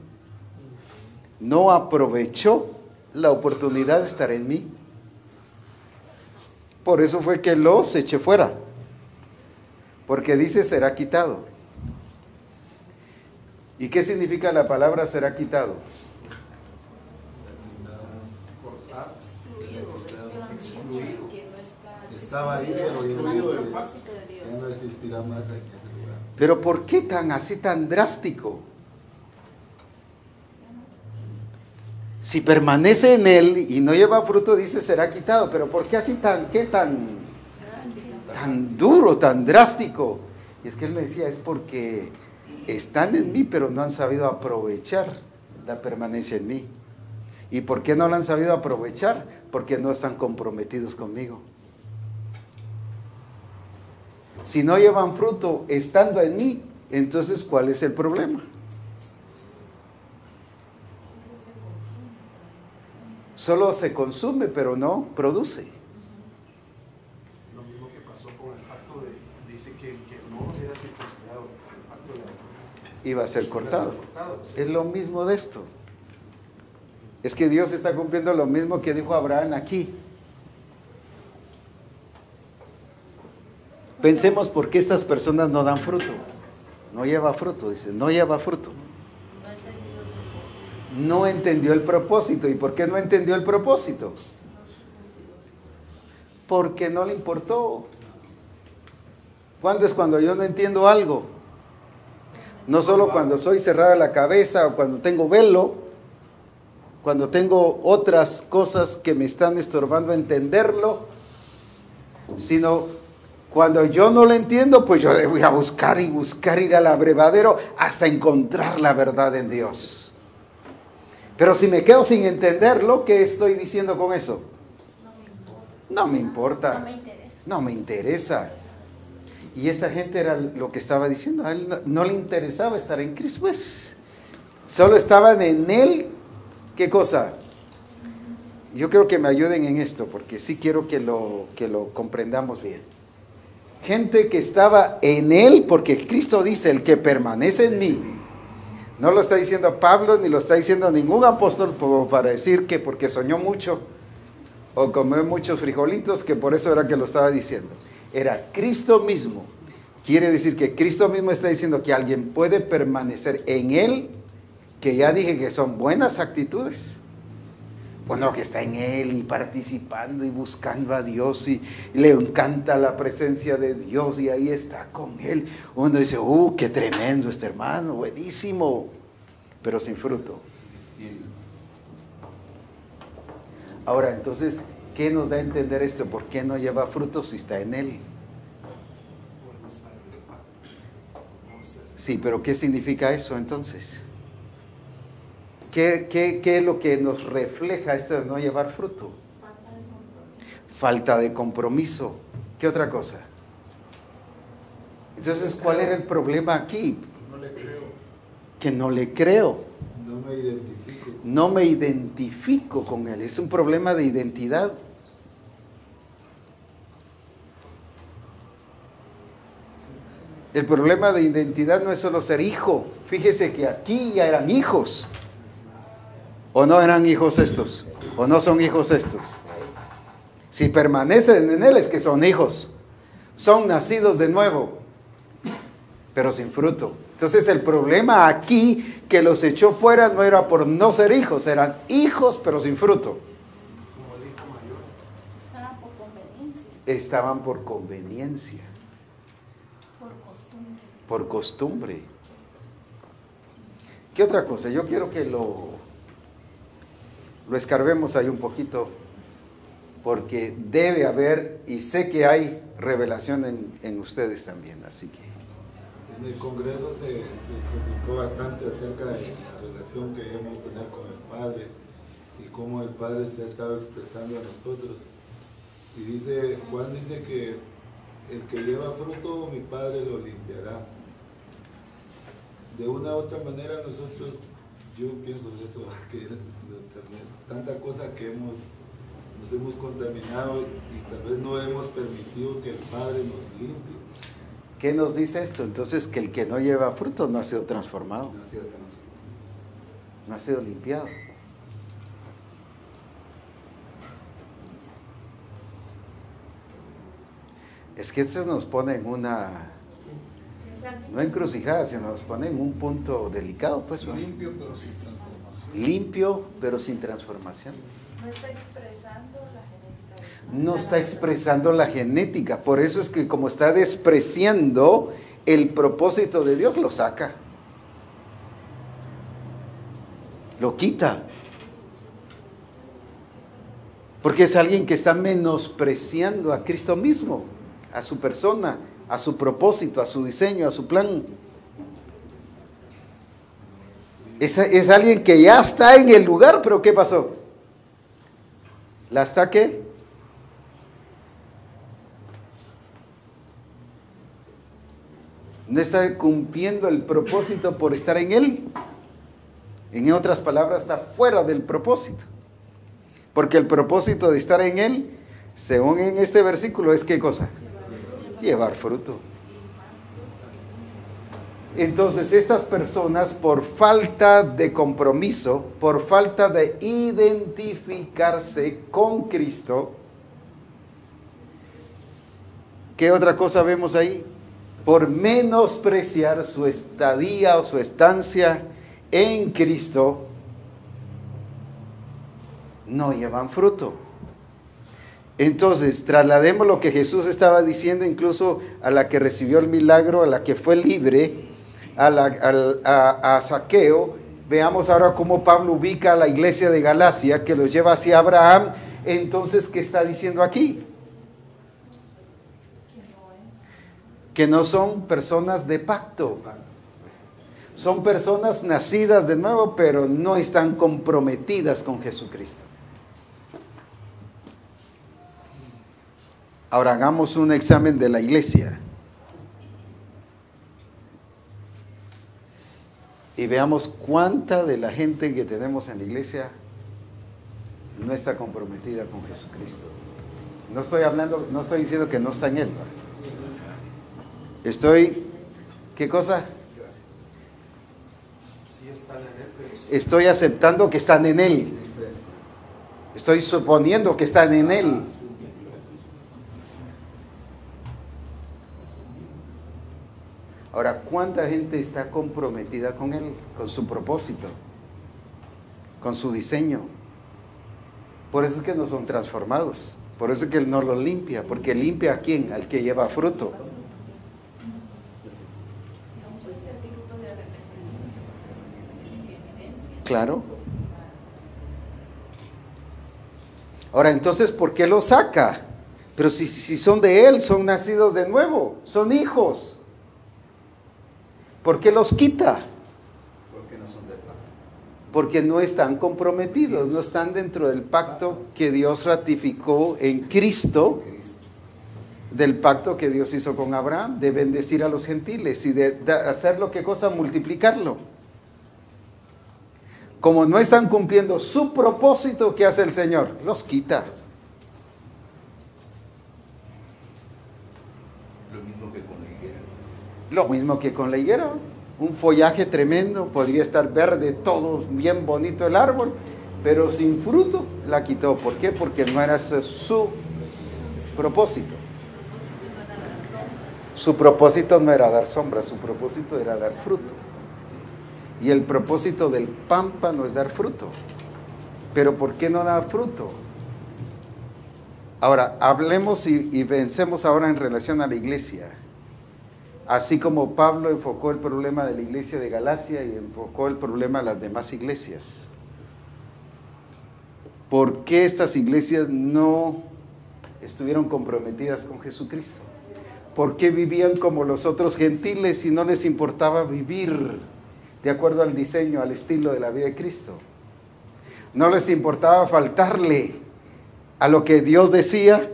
No aprovechó la oportunidad de estar en mí. Por eso fue que los eché fuera. Porque dice será quitado. ¿Y qué significa la palabra será quitado? Cortar, excluido. Estaba ahí, pero excluido. Ya no existirá más aquí. Pero ¿por qué así tan drástico? Si permanece en él y no lleva fruto, dice será quitado. Pero ¿por qué así tan duro, tan drástico? Y es que él me decía, es porque están en mí, pero no han sabido aprovechar la permanencia en mí. ¿Y por qué no la han sabido aprovechar? Porque no están comprometidos conmigo. Si no llevan fruto estando en mí, entonces ¿cuál es el problema? Solo se consume, pero no produce. Lo mismo que pasó con el pacto dice que el que no era circuncidado, el pacto Iba a ser cortado. sí. Es lo mismo de esto. Es que Dios está cumpliendo lo mismo que dijo Abraham aquí. Pensemos por qué estas personas no dan fruto. No lleva fruto, dice, no lleva fruto. No entendió el propósito. ¿Y por qué no entendió el propósito? Porque no le importó. ¿Cuándo es cuando yo no entiendo algo? No solo cuando soy cerrada la cabeza o cuando tengo velo, cuando tengo otras cosas que me están estorbando entenderlo, sino cuando yo no lo entiendo, pues yo debo ir a buscar y buscar, ir al abrevadero hasta encontrar la verdad en Dios. Pero si me quedo sin entenderlo, ¿qué estoy diciendo con eso? No me importa. No me interesa. No me interesa. Y esta gente era lo que estaba diciendo. A él no le interesaba estar en Cristo. Pues solo estaban en Él. ¿Qué cosa? Yo quiero que me ayuden en esto, porque sí quiero que lo comprendamos bien. Gente que estaba en Él, porque Cristo dice, el que permanece en mí. No lo está diciendo Pablo, ni lo está diciendo ningún apóstol para decir que porque soñó mucho o comió muchos frijolitos, que por eso era que lo estaba diciendo. Era Cristo mismo. Quiere decir que Cristo mismo está diciendo que alguien puede permanecer en Él, que ya dije que son buenas actitudes. Bueno, que está en Él y participando y buscando a Dios y le encanta la presencia de Dios y ahí está con Él. Uno dice, qué tremendo este hermano, buenísimo, pero sin fruto. Ahora, entonces, ¿qué nos da a entender esto? ¿Por qué no lleva fruto si está en Él? Sí, pero ¿qué significa eso entonces? ¿Qué es lo que nos refleja esto de no llevar fruto? Falta de compromiso. ¿Qué otra cosa? Entonces, ¿cuál era el problema aquí? No le creo. Que no le creo. No me identifico. No me identifico con Él. Es un problema de identidad. El problema de identidad no es solo ser hijo. Fíjese que aquí ya eran hijos. ¿O no eran hijos estos? ¿O no son hijos estos? Si permanecen en Él es que son hijos. Son nacidos de nuevo, pero sin fruto. Entonces el problema aquí que los echó fuera no era por no ser hijos, eran hijos pero sin fruto. Como el hijo mayor. Estaban por conveniencia, Estaban por conveniencia, por costumbre. por costumbre. ¿Qué otra cosa? Yo quiero que lo escarbemos ahí un poquito, porque debe haber, y sé que hay revelación en ustedes también, así que... En el Congreso se explicó bastante acerca de la relación que debemos tener con el Padre y cómo el Padre se ha estado expresando a nosotros. Y dice, Juan dice que el que lleva fruto, mi Padre lo limpiará. De una u otra manera nosotros, yo pienso eso, que tanta cosa que nos hemos contaminado y tal vez no hemos permitido que el Padre nos limpie. ¿Qué nos dice esto? Entonces, que el que no lleva fruto no ha sido transformado, no ha sido limpiado. Es que esto nos pone en una, no encrucijada, sino nos pone en un punto delicado, pues. Limpio pero sin transformación. Limpio, pero sin transformación. No está expresando la genética. No está expresando la genética. Por eso es que como está despreciando el propósito de Dios, lo saca. Lo quita. Porque es alguien que está menospreciando a Cristo mismo, a su persona, a su propósito, a su diseño, a su plan. Es alguien que ya está en el lugar, pero ¿qué pasó? ¿La está qué? No está cumpliendo el propósito por estar en Él. En otras palabras, está fuera del propósito. Porque el propósito de estar en Él, según en este versículo, es ¿qué cosa? Llevar fruto. Entonces, estas personas, por falta de compromiso, por falta de identificarse con Cristo, ¿qué otra cosa vemos ahí? Por menospreciar su estadía o su estancia en Cristo, no llevan fruto. Entonces, traslademos lo que Jesús estaba diciendo incluso a la que recibió el milagro, a la que fue libre, a Zaqueo. Veamos ahora cómo Pablo ubica a la iglesia de Galacia, que los lleva hacia Abraham. Entonces, ¿qué está diciendo aquí? que no son personas de pacto. Son personas nacidas de nuevo, pero no están comprometidas con Jesucristo. Ahora hagamos un examen de la iglesia. Y veamos cuánta de la gente que tenemos en la iglesia no está comprometida con Jesucristo. No estoy diciendo que no está en Él. ¿Qué cosa? Sí están en él, pero sí. Estoy aceptando que están en Él. Estoy suponiendo que están en Él. Ahora, ¿cuánta gente está comprometida con Él, con su propósito, con su diseño? Por eso es que no son transformados. Por eso es que Él no los limpia. Porque limpia a quién? Al que lleva fruto. Claro. Ahora, entonces, ¿por qué los saca? Pero si son de Él, son nacidos de nuevo, son hijos. ¿Por qué los quita? Porque no son del pacto. Porque no están comprometidos, no están dentro del pacto que Dios ratificó en Cristo, del pacto que Dios hizo con Abraham, de bendecir a los gentiles y de hacerlo, ¿qué cosa? Multiplicarlo. Como no están cumpliendo su propósito, ¿qué hace el Señor? Los quita. Lo mismo que con la higuera. Lo mismo que con la higuera. Un follaje tremendo, podría estar verde, todo bien bonito el árbol, pero sin fruto la quitó. ¿Por qué? Porque no era su propósito. Su propósito no era dar sombra, su propósito era dar fruto. Y el propósito del pámpano es dar fruto. Pero ¿por qué no da fruto? Ahora, hablemos y pensemos ahora en relación a la iglesia. Así como Pablo enfocó el problema de la iglesia de Galacia y enfocó el problema de las demás iglesias. ¿Por qué estas iglesias no estuvieron comprometidas con Jesucristo? ¿Por qué vivían como los otros gentiles y no les importaba vivir de acuerdo al diseño, al estilo de la vida de Cristo? No les importaba faltarle a lo que Dios decía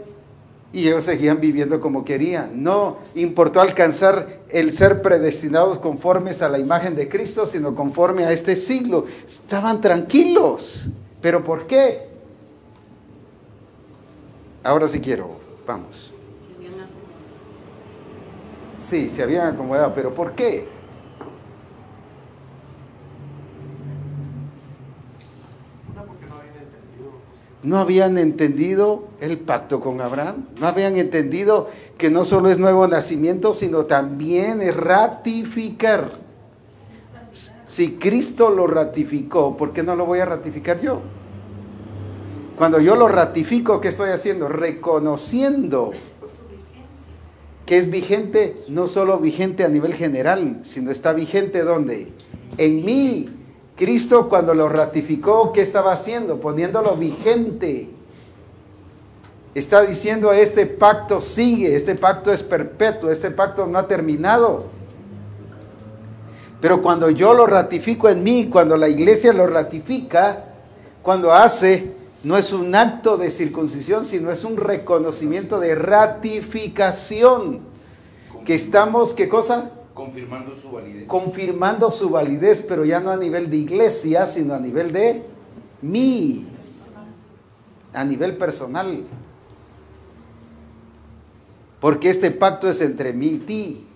y ellos seguían viviendo como querían. No importó alcanzar el ser predestinados conformes a la imagen de Cristo, sino conforme a este siglo. Estaban tranquilos. ¿Pero por qué? Ahora sí quiero, vamos. Sí, se habían acomodado, pero ¿por qué? Porque no habían entendido. No habían entendido el pacto con Abraham. No habían entendido que no solo es nuevo nacimiento, sino también es ratificar. Si Cristo lo ratificó, ¿por qué no lo voy a ratificar yo? Cuando yo lo ratifico, ¿qué estoy haciendo? Reconociendo que es vigente, no solo vigente a nivel general, sino está vigente ¿dónde? En mí. Cristo cuando lo ratificó, ¿qué estaba haciendo? Poniéndolo vigente. Está diciendo, este pacto sigue, este pacto es perpetuo, este pacto no ha terminado. Pero cuando yo lo ratifico en mí, cuando la iglesia lo ratifica, cuando hace, no es un acto de circuncisión, sino es un reconocimiento de ratificación. Que estamos, ¿qué cosa? Confirmando su validez. Confirmando su validez, pero ya no a nivel de iglesia, sino a nivel de mí, a nivel personal. Porque este pacto es entre mí y ti.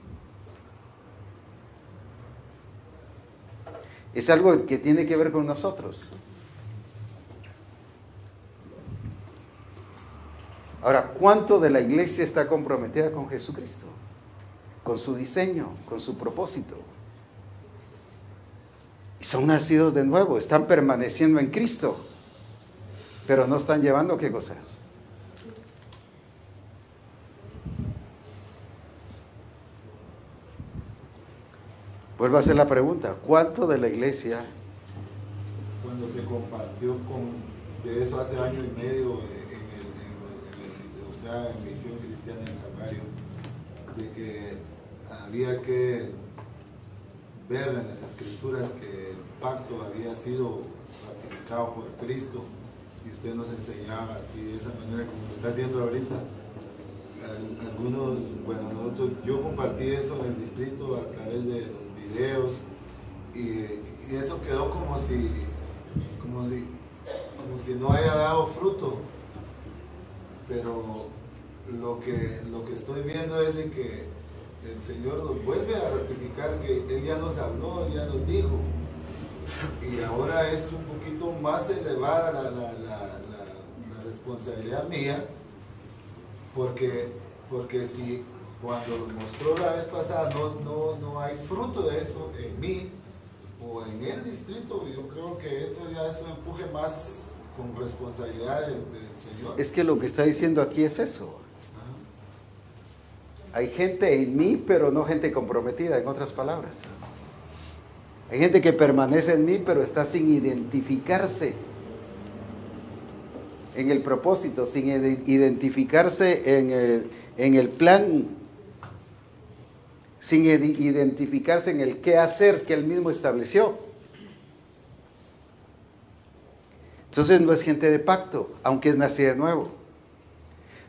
Es algo que tiene que ver con nosotros. Ahora, ¿cuánto de la iglesia está comprometida con Jesucristo? Con su diseño, con su propósito. Y son nacidos de nuevo, están permaneciendo en Cristo, pero no están llevando ¿qué cosa? Vuelvo a hacer la pregunta, ¿cuánto de la iglesia? Cuando se compartió de eso hace año y medio en Misión Cristiana del Calvario, de que había que ver en las escrituras que el pacto había sido ratificado por Cristo, y usted nos enseñaba así de esa manera como lo está viendo ahorita. Algunos, bueno, yo compartí eso en el distrito a través de los videos, y eso quedó como si no haya dado fruto, pero lo que estoy viendo es de que el Señor nos vuelve a ratificar que Él ya nos habló, Él ya nos dijo, y ahora es un poquito más elevada la responsabilidad mía, porque si cuando lo mostró la vez pasada no hay fruto de eso en mí o en el distrito, yo creo que esto ya es un empuje más con responsabilidad del Señor. Es que lo que está diciendo aquí es eso. Hay gente en mí, pero no gente comprometida, en otras palabras. Hay gente que permanece en mí, pero está sin identificarse en el propósito, sin identificarse en el plan, sin identificarse en el qué hacer que Él mismo estableció. Entonces no es gente de pacto, aunque es nacida de nuevo.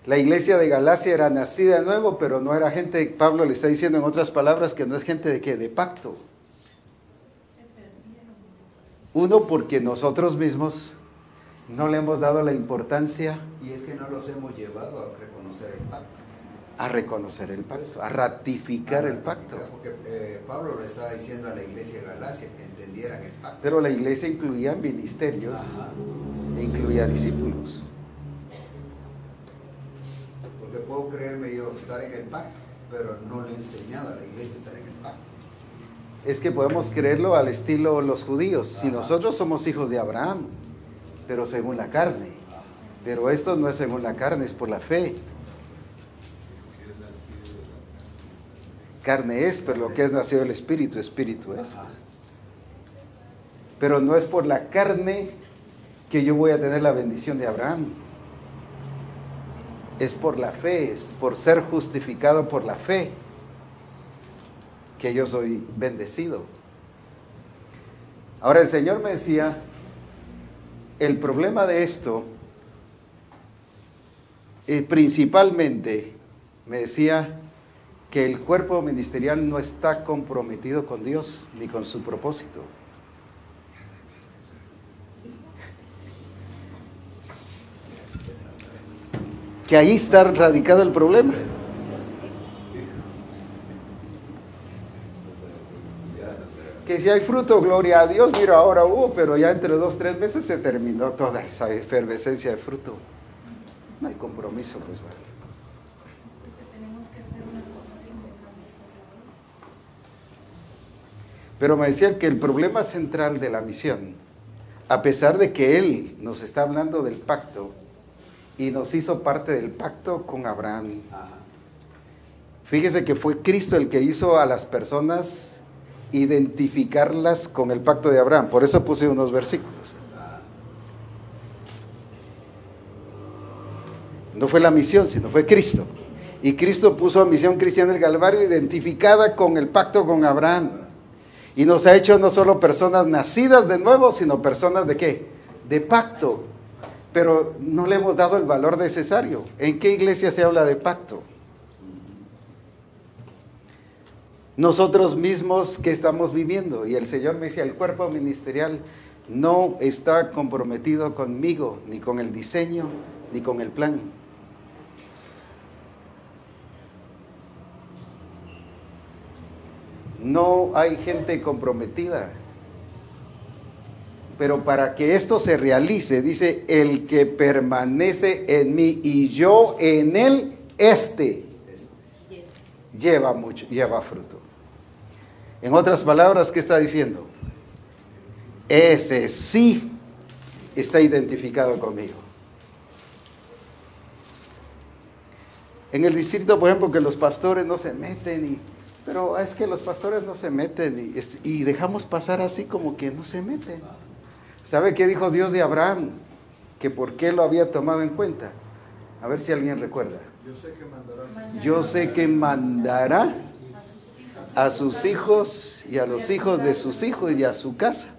La iglesia de Galacia era nacida de nuevo, pero no era gente, Pablo le está diciendo en otras palabras que no es gente de qué, de pacto. Uno, porque nosotros mismos no le hemos dado la importancia. Y es que no los hemos llevado a reconocer el pacto. A reconocer el pacto, a ratificar el pacto. Porque Pablo le estaba diciendo a la iglesia de Galacia que entendieran el pacto. Pero la iglesia incluía ministerios, e incluía discípulos. Porque puedo creerme yo estar en el pacto, pero no le he enseñado a la iglesia a estar en el pacto. Es que podemos creerlo al estilo los judíos. Si nosotros somos hijos de Abraham, pero según la carne. Pero esto no es según la carne, es por la fe. Carne es, pero lo que es nacido del Espíritu, Espíritu es. Pues. Pero no es por la carne que yo voy a tener la bendición de Abraham. Es por la fe, es por ser justificado por la fe que yo soy bendecido. Ahora el Señor me decía, el problema de esto, principalmente, me decía que el cuerpo ministerial no está comprometido con Dios ni con su propósito. Que ahí está radicado el problema. Que si hay fruto, gloria a Dios, mira, ahora hubo, pero ya entre 2 o 3 meses se terminó toda esa efervescencia de fruto. No hay compromiso, pues vale. Tenemos que hacer una cosa sin compromiso. Pero me decían que el problema central de la misión, a pesar de que Él nos está hablando del pacto y nos hizo parte del pacto con Abraham, fíjese que fue Cristo el que hizo a las personas identificarlas con el pacto de Abraham. Por eso puse unos versículos. No fue la misión, sino fue Cristo. Y Cristo puso a Misión Cristiana del Calvario identificada con el pacto con Abraham. Y nos ha hecho no solo personas nacidas de nuevo, sino personas de ¿qué? De pacto. Pero no le hemos dado el valor necesario. ¿En qué iglesia se habla de pacto? Nosotros mismos que estamos viviendo. Y el Señor me decía, el cuerpo ministerial no está comprometido conmigo, ni con el diseño, ni con el plan. No hay gente comprometida. Pero para que esto se realice, dice, el que permanece en mí y yo en él, lleva fruto. En otras palabras, ¿qué está diciendo? Ese sí está identificado conmigo. En el distrito, por ejemplo, que los pastores no se meten, pero es que los pastores no se meten y dejamos pasar así como que no se meten. ¿Sabe qué dijo Dios de Abraham? Que por qué lo había tomado en cuenta. A ver si alguien recuerda. Yo sé que mandará a sus hijos y a los hijos de sus hijos y a su casa,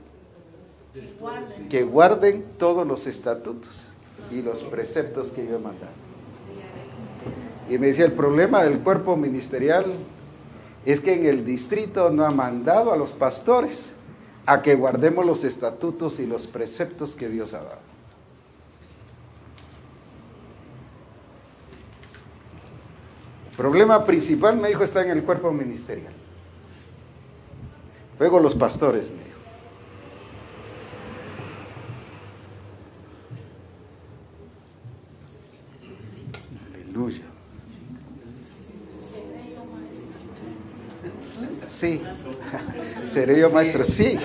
que guarden todos los estatutos y los preceptos que yo he mandado. Y me decía, el problema del cuerpo ministerial es que en el distrito no ha mandado a los pastores a que guardemos los estatutos y los preceptos que Dios ha dado. El problema principal, me dijo, está en el cuerpo ministerial. Luego los pastores, me dijo. Aleluya. Sí, seré yo maestro, sí,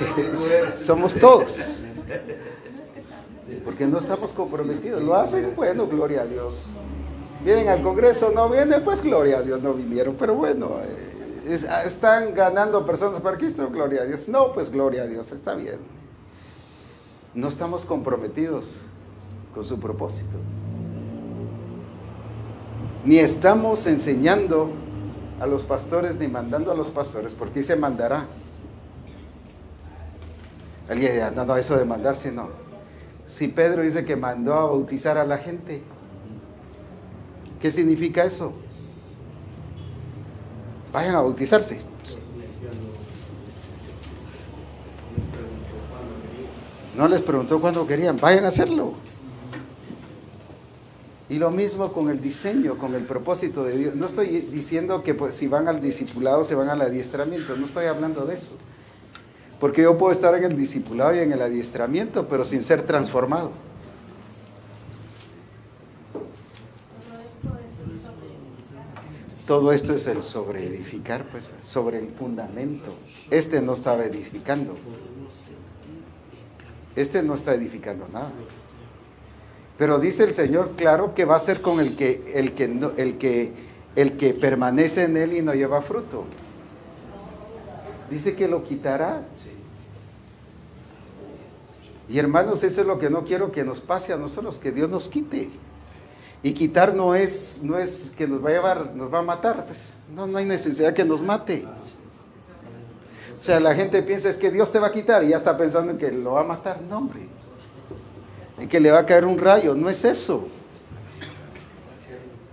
somos todos. Porque no estamos comprometidos. Lo hacen, bueno, gloria a Dios. Vienen al Congreso, no vienen, pues gloria a Dios, no vinieron. Pero bueno, están ganando personas para Cristo, gloria a Dios. No, pues gloria a Dios, está bien. No estamos comprometidos con su propósito. Ni estamos enseñando a los pastores ni mandando a los pastores, porque se mandará. Alguien dirá, no, eso de mandarse no. Si Pedro dice que mandó a bautizar a la gente, ¿qué significa eso? Vayan a bautizarse. No les preguntó cuándo querían, vayan a hacerlo. Y lo mismo con el diseño, con el propósito de Dios. No estoy diciendo que pues, si van al discipulado se van al adiestramiento, no estoy hablando de eso. Porque yo puedo estar en el discipulado y en el adiestramiento, pero sin ser transformado. Todo esto es el sobreedificar, pues, sobre el fundamento. Este no estaba edificando. Este no está edificando nada. Pero dice el Señor, claro, que va a ser con el que permanece en él y no lleva fruto. Dice que lo quitará. Y hermanos, eso es lo que no quiero que nos pase a nosotros, que Dios nos quite. Y quitar no es que nos va a llevar, nos va a matar, pues no hay necesidad que nos mate. O sea, la gente piensa es que Dios te va a quitar y ya está pensando en que lo va a matar. No, hombre. En que le va a caer un rayo, no es eso.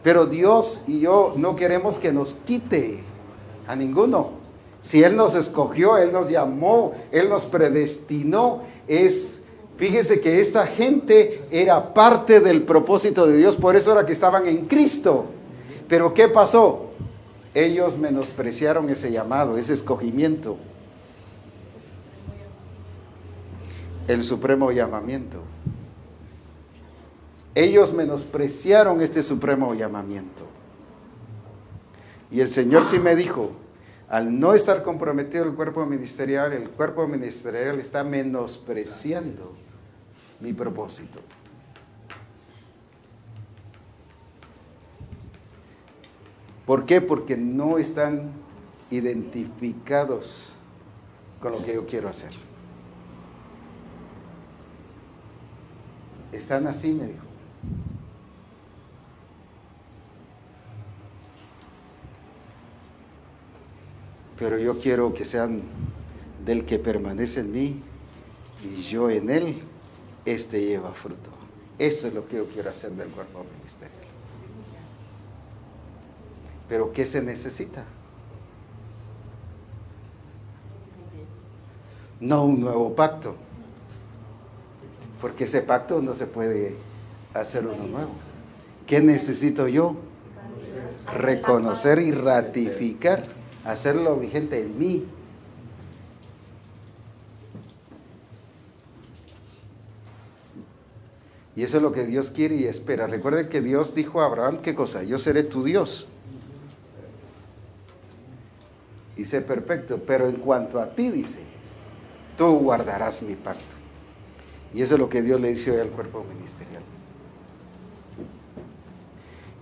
Pero Dios y yo no queremos que nos quite a ninguno. Si Él nos escogió, Él nos llamó, Él nos predestinó, fíjese que esta gente era parte del propósito de Dios, por eso era que estaban en Cristo. Pero ¿qué pasó? Ellos menospreciaron ese llamado, ese escogimiento. El supremo llamamiento. Ellos menospreciaron este supremo llamamiento. Y el Señor sí me dijo, al no estar comprometido el cuerpo ministerial está menospreciando mi propósito. ¿Por qué? Porque no están identificados con lo que yo quiero hacer. Están así, me dijo. Pero yo quiero que sean del que permanece en mí y yo en él, lleva fruto. Eso es lo que yo quiero hacer del cuerpo ministerial. Pero ¿qué se necesita? No un nuevo pacto, porque ese pacto no se puede hacer uno nuevo. ¿Qué necesito yo? Reconocer y ratificar, hacerlo vigente en mí. Y eso es lo que Dios quiere y espera. Recuerden que Dios dijo a Abraham, ¿qué cosa? Yo seré tu Dios. Y sé perfecto, pero en cuanto a ti, dice, tú guardarás mi pacto. Y eso es lo que Dios le dice hoy al cuerpo ministerial.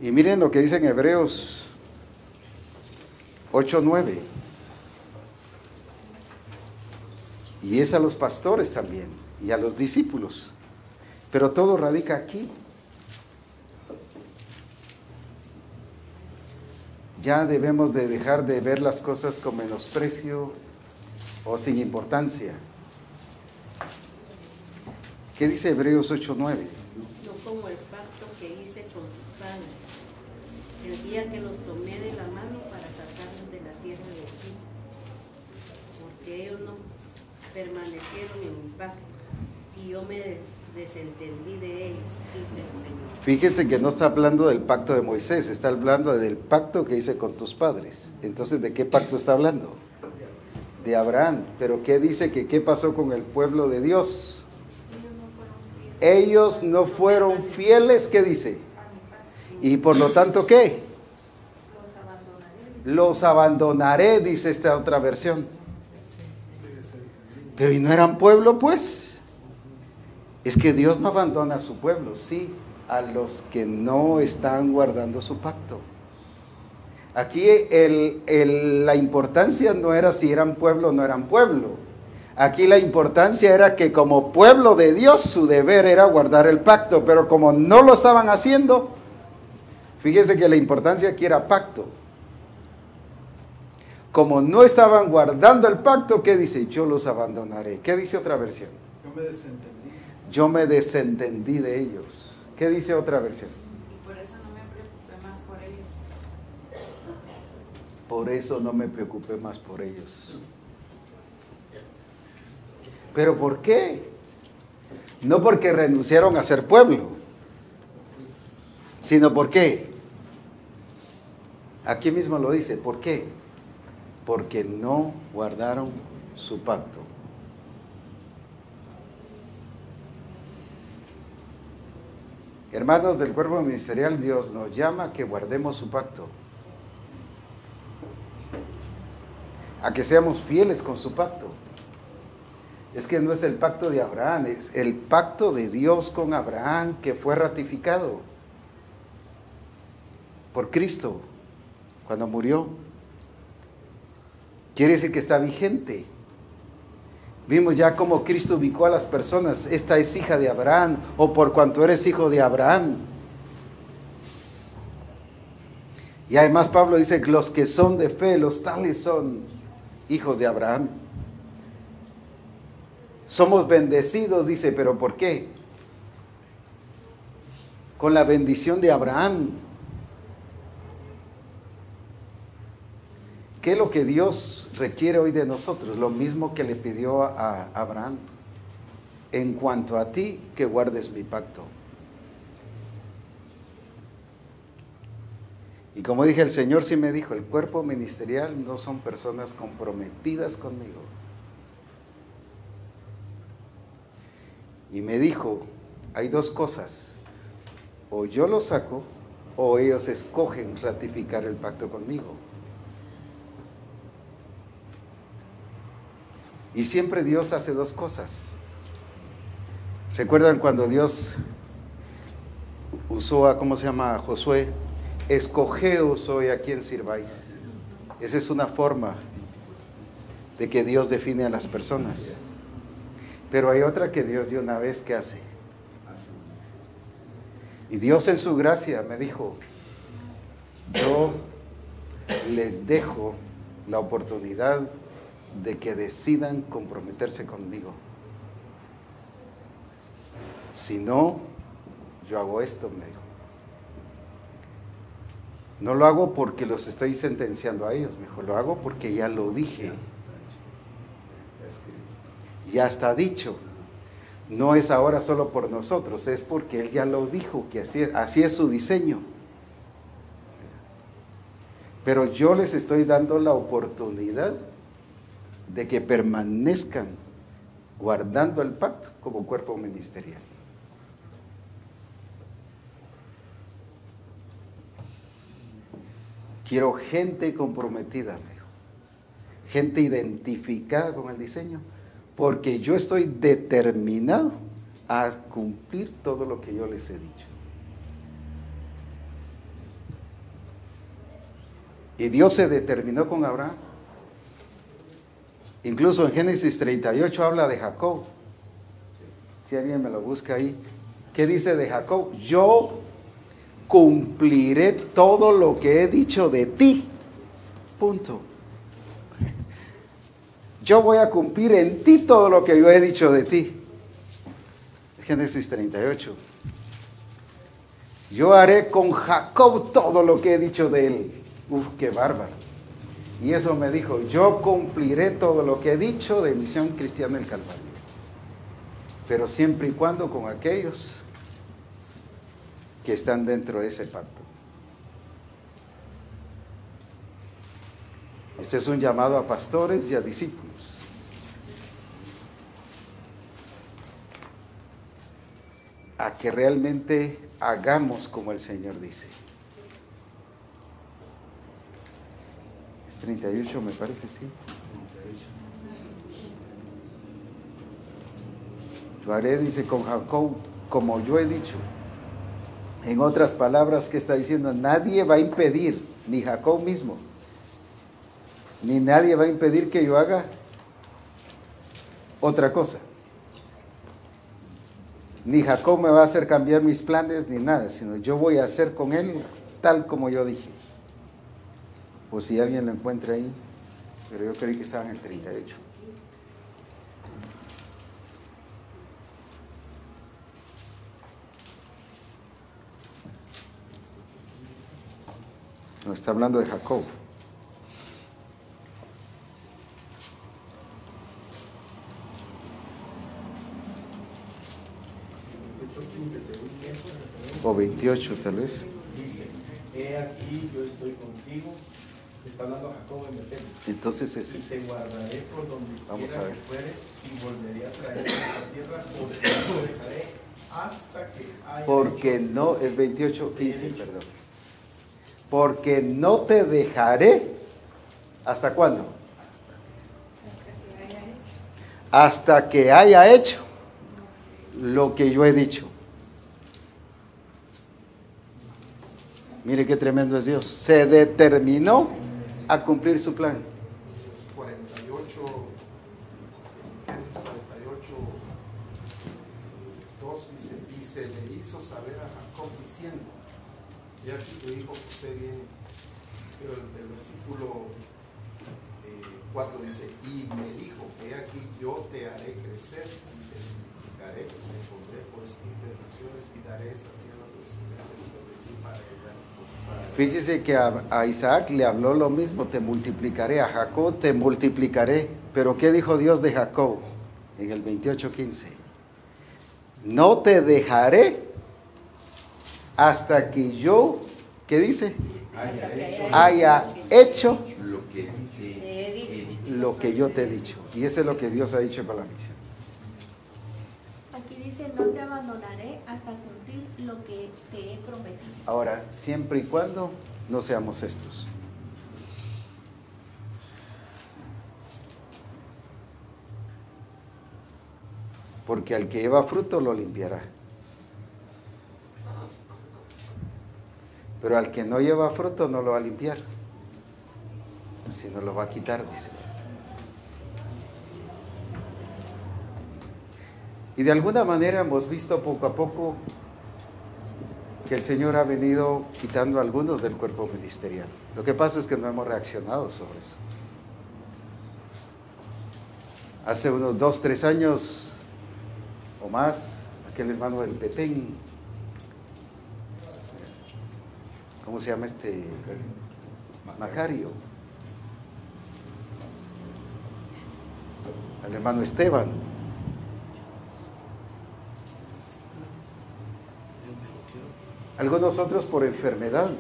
Y miren lo que dice en Hebreos 8:9. Y es a los pastores también, y a los discípulos. Pero todo radica aquí. ya debemos de dejar de ver las cosas con menosprecio o sin importancia. ¿Qué dice Hebreos 8:9? No como el pacto que hice con sus padres, el día que los tomé de la mano para sacarlos de la tierra de Egipto, porque ellos no permanecieron en mi pacto, y yo me desentendí de ellos, dice el Señor. Fíjese que no está hablando del pacto de Moisés, está hablando del pacto que hice con tus padres. Entonces, ¿de qué pacto está hablando? De Abraham. Pero ¿qué dice que qué pasó con el pueblo de Dios? Ellos no fueron fieles, ¿qué dice? Y por lo tanto, ¿qué? Los abandonaré, dice esta otra versión. Pero ¿y no eran pueblo, pues? Es que Dios no abandona a su pueblo, sí, a los que no están guardando su pacto. Aquí la importancia no era si eran pueblo o no eran pueblo. Aquí la importancia era que como pueblo de Dios su deber era guardar el pacto, pero como no lo estaban haciendo, fíjese que la importancia aquí era pacto. Como no estaban guardando el pacto, ¿qué dice? Yo los abandonaré. ¿Qué dice otra versión? Yo me desentendí. Yo me desentendí de ellos. ¿Qué dice otra versión? Y por eso no me preocupé más por ellos. Por eso no me preocupé más por ellos. ¿Pero por qué? No porque renunciaron a ser pueblo, sino ¿por qué? Aquí mismo lo dice, ¿por qué? Porque no guardaron su pacto. Hermanos del cuerpo ministerial, Dios nos llama a que guardemos su pacto, a que seamos fieles con su pacto. Es que no es el pacto de Abraham, es el pacto de Dios con Abraham que fue ratificado por Cristo cuando murió. Quiere decir que está vigente. Vimos ya cómo Cristo ubicó a las personas. Esta es hija de Abraham, o por cuanto eres hijo de Abraham. Y además Pablo dice que los que son de fe, los tales son hijos de Abraham. Somos bendecidos, dice, ¿pero por qué? Con la bendición de Abraham. ¿Qué es lo que Dios requiere hoy de nosotros? Lo mismo que le pidió a Abraham. En cuanto a ti, que guardes mi pacto. Y como dije, el Señor sí me dijo, el cuerpo ministerial no son personas comprometidas conmigo. Y me dijo, hay dos cosas, o yo los saco, o ellos escogen ratificar el pacto conmigo. Y siempre Dios hace dos cosas. ¿Recuerdan cuando Dios usó a, ¿cómo se llama?, a Josué? Escogeos hoy a quien sirváis. Esa es una forma de que Dios define a las personas. Pero hay otra que Dios de una vez que hace. Y Dios en su gracia me dijo, yo les dejo la oportunidad de que decidan comprometerse conmigo. Si no, yo hago esto, me dijo. No lo hago porque los estoy sentenciando a ellos, mejor lo hago porque ya lo dije. Ya está dicho. No es ahora solo por nosotros, es porque Él ya lo dijo, que así es su diseño. Pero yo les estoy dando la oportunidad de que permanezcan guardando el pacto como cuerpo ministerial. Quiero gente comprometida, me dijo. Gente identificada con el diseño. Porque yo estoy determinado a cumplir todo lo que yo les he dicho. Y Dios se determinó con Abraham. Incluso en Génesis 38 habla de Jacob. Si alguien me lo busca ahí. ¿Qué dice de Jacob? Yo cumpliré todo lo que he dicho de ti. Punto. Yo voy a cumplir en ti todo lo que yo he dicho de ti. Génesis 38. Yo haré con Jacob todo lo que he dicho de él. Uf, qué bárbaro. Y eso me dijo, yo cumpliré todo lo que he dicho de Misión Cristiana del Calvario. Pero siempre y cuando con aquellos que están dentro de ese pacto. Este es un llamado a pastores y a discípulos. A que realmente hagamos como el Señor dice. Es 38, me parece, sí. 38. Yo haré, dice, con Jacob, como yo he dicho. En otras palabras, ¿qué está diciendo? Nadie va a impedir, ni Jacob mismo, ni nadie va a impedir que yo haga otra cosa. Ni Jacob me va a hacer cambiar mis planes ni nada, sino yo voy a hacer con él tal como yo dije. O si alguien lo encuentra ahí, pero yo creí que estaba en el 38. No, está hablando de Jacob. O 28 tal vez. Dice, he aquí yo estoy contigo. Está hablando Jacob en Betel. Entonces es Y ese. te guardaré por donde Vamos quiera a ver. que fueres y volveré a traerte a esta tierra porque no te dejaré hasta que haya Porque hecho no, es 28, 15, perdón. Porque no te dejaré. ¿Hasta cuándo? Hasta que haya hecho lo que yo he dicho. Mire qué tremendo es Dios. Se determinó a cumplir su plan. 48, Génesis 48, 2 dice, y se le hizo saber a Jacob diciendo, y aquí tu hijo José viene, pero el versículo 4 dice, y me dijo, he aquí yo te haré crecer y te multiplicaré, me pondré por estilo de naciones y daré esta tierra a tu descendencia después de ti para ella. Fíjese que a Isaac le habló lo mismo, te multiplicaré, a Jacob te multiplicaré. Pero ¿qué dijo Dios de Jacob? En el 28:15. No te dejaré hasta que yo, ¿qué dice? Haya hecho lo que te he dicho. lo que yo te he dicho. Y eso es lo que Dios ha dicho para la misión. Aquí dice, no te abandonaré hasta cumplir lo que te he prometido. Ahora, siempre y cuando no seamos estos. Porque al que lleva fruto lo limpiará. Pero al que no lleva fruto no lo va a limpiar, sino lo va a quitar, dice. Y de alguna manera hemos visto poco a poco que el Señor ha venido quitando a algunos del cuerpo ministerial. Lo que pasa es que no hemos reaccionado sobre eso. Hace unos 2, 3 años o más, aquel hermano del Petén, ¿cómo se llama este? Macario. Al hermano Esteban. Algunos otros por enfermedad.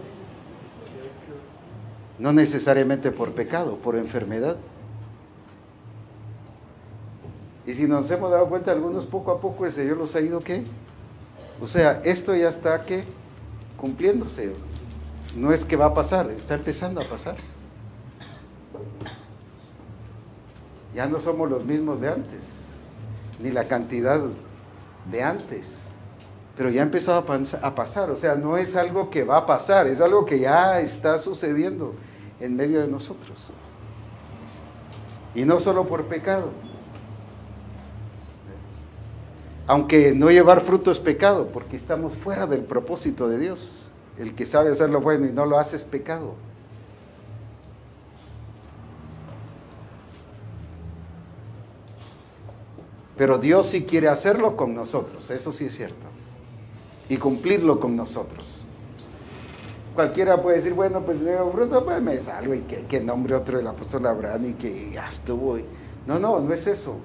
No necesariamente por pecado, por enfermedad. Y si nos hemos dado cuenta, algunos poco a poco el Señor los ha ido, ¿qué? O sea, esto ya está, ¿qué? Cumpliéndose. No es que va a pasar, está empezando a pasar. Ya no somos los mismos de antes, ni la cantidad de antes. Pero ya empezó a pasar, o sea, no es algo que va a pasar, es algo que ya está sucediendo en medio de nosotros. Y no solo por pecado. Aunque no llevar fruto es pecado, porque estamos fuera del propósito de Dios. El que sabe hacer lo bueno y no lo hace es pecado. Pero Dios sí quiere hacerlo con nosotros, eso sí es cierto. Y cumplirlo con nosotros. Cualquiera puede decir, bueno, pues de fruto pues me salgo y que nombre otro del apóstol Abraham y que ya estuvo. No, no es eso.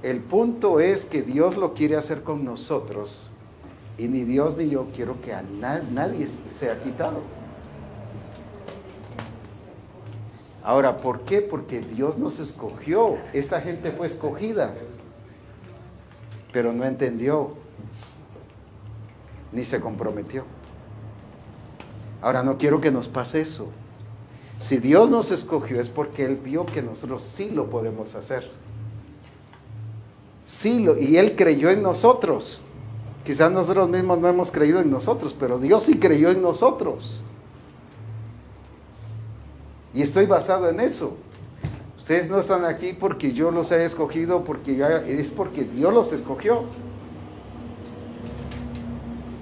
El punto es que Dios lo quiere hacer con nosotros y ni Dios ni yo quiero que a nadie sea quitado. Ahora, ¿por qué? Porque Dios nos escogió. Esta gente fue escogida, pero no entendió ni se comprometió. Ahora, no quiero que nos pase eso. Si Dios nos escogió es porque Él vio que nosotros sí lo podemos hacer. Y Él creyó en nosotros. Quizás nosotros mismos no hemos creído en nosotros, pero Dios sí creyó en nosotros. Y estoy basado en eso. Ustedes no están aquí porque yo los he escogido, es porque Dios los escogió.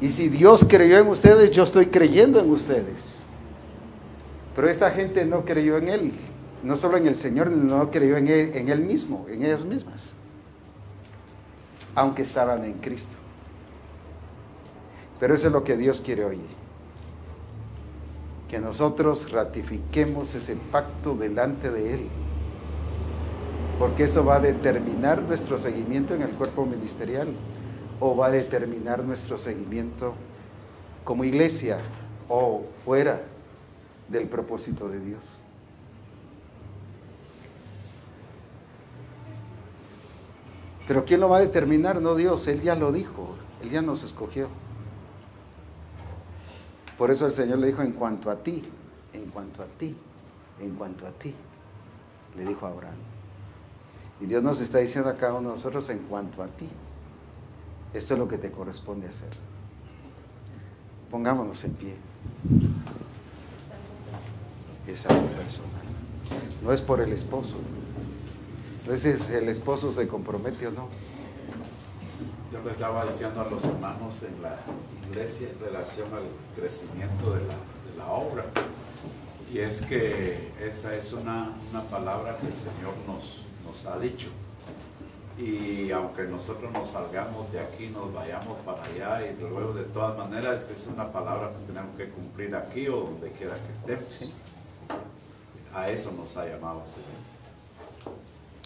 Y si Dios creyó en ustedes, yo estoy creyendo en ustedes. Pero esta gente no creyó en Él, no solo en el Señor, no creyó en Él mismo, en ellas mismas, aunque estaban en Cristo. Pero eso es lo que Dios quiere hoy, que nosotros ratifiquemos ese pacto delante de Él, porque eso va a determinar nuestro seguimiento en el cuerpo ministerial, o va a determinar nuestro seguimiento como iglesia o fuera del propósito de Dios. Pero ¿quién lo va a determinar? No Dios, Él ya lo dijo, Él ya nos escogió. Por eso el Señor le dijo, en cuanto a ti, en cuanto a ti, en cuanto a ti, le dijo a Abraham. Y Dios nos está diciendo a cada uno de nosotros, en cuanto a ti. Esto es lo que te corresponde hacer. Pongámonos en pie. Es algo personal. No es por el esposo. Entonces, ¿el esposo se compromete o no? Yo le estaba diciendo a los hermanos en la iglesia en relación al crecimiento de la obra. Y es que esa es una palabra que el Señor nos ha dicho. Y aunque nosotros nos salgamos de aquí, nos vayamos para allá, y luego de todas maneras es una palabra que tenemos que cumplir aquí o donde quiera que estemos. Sí. A eso nos ha llamado el Señor.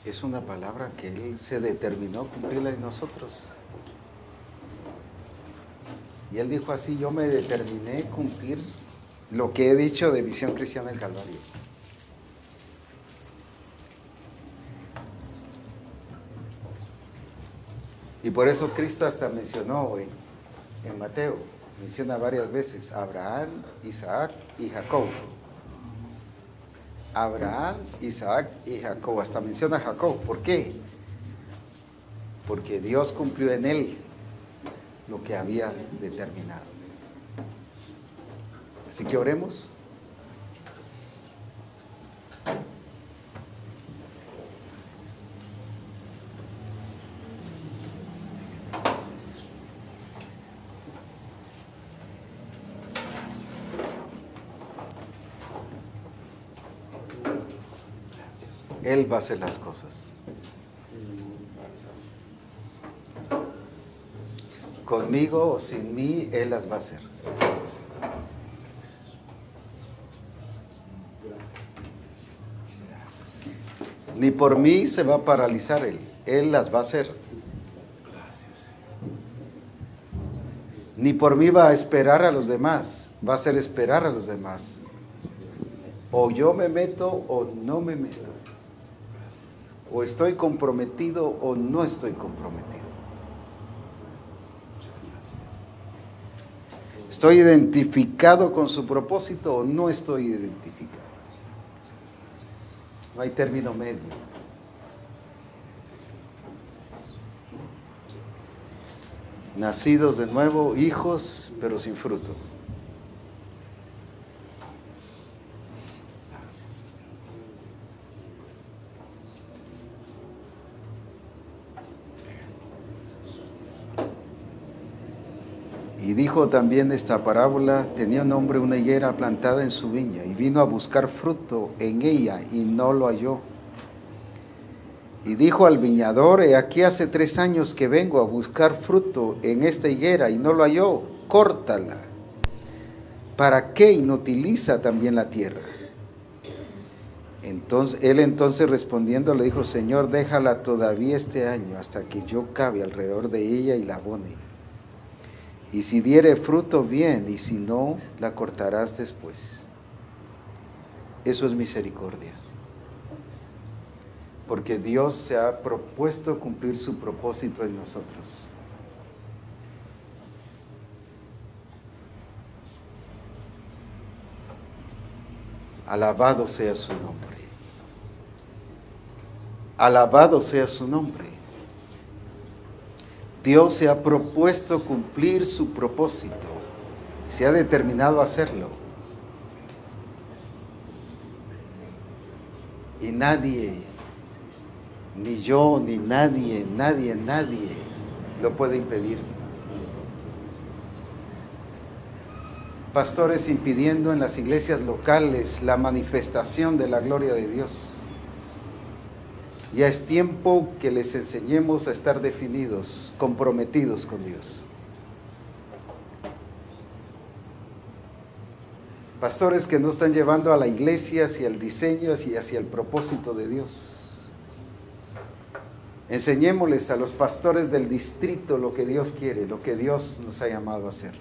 Es una palabra que Él se determinó cumplirla en nosotros. Y Él dijo así, yo me determiné cumplir lo que he dicho de Visión Cristiana del Calvario. Y por eso Cristo hasta mencionó hoy, en Mateo, menciona varias veces a Abraham, Isaac y Jacob. Abraham, Isaac y Jacob, hasta menciona a Jacob. ¿Por qué? Porque Dios cumplió en él lo que había determinado. Así que oremos. Él va a hacer las cosas. Conmigo o sin mí, Él las va a hacer. Ni por mí se va a paralizar Él las va a hacer. Ni por mí va a esperar a los demás, va a hacer esperar a los demás. O yo me meto o no me meto. O estoy comprometido o no estoy comprometido. ¿Estoy identificado con su propósito o no estoy identificado? No hay término medio. Nacidos de nuevo, hijos, pero sin fruto. Y dijo también esta parábola, tenía un hombre una higuera plantada en su viña y vino a buscar fruto en ella y no lo halló. Y dijo al viñador: he aquí hace 3 años que vengo a buscar fruto en esta higuera y no lo halló, córtala. ¿Para qué inutiliza también la tierra? Entonces respondiendo le dijo: Señor, déjala todavía este año hasta que yo cabe alrededor de ella y la abone. Y si diere fruto, bien, y si no, la cortarás después. Eso es misericordia. Porque Dios se ha propuesto cumplir su propósito en nosotros. Alabado sea su nombre. Alabado sea su nombre. Dios se ha propuesto cumplir su propósito. Se ha determinado a hacerlo. Y nadie, ni yo, ni nadie lo puede impedir. Pastores impidiendo en las iglesias locales la manifestación de la gloria de Dios. Ya es tiempo que les enseñemos a estar definidos, comprometidos con Dios. Pastores que no están llevando a la iglesia hacia el diseño y hacia el propósito de Dios. Enseñémosles a los pastores del distrito lo que Dios quiere, lo que Dios nos ha llamado a hacer.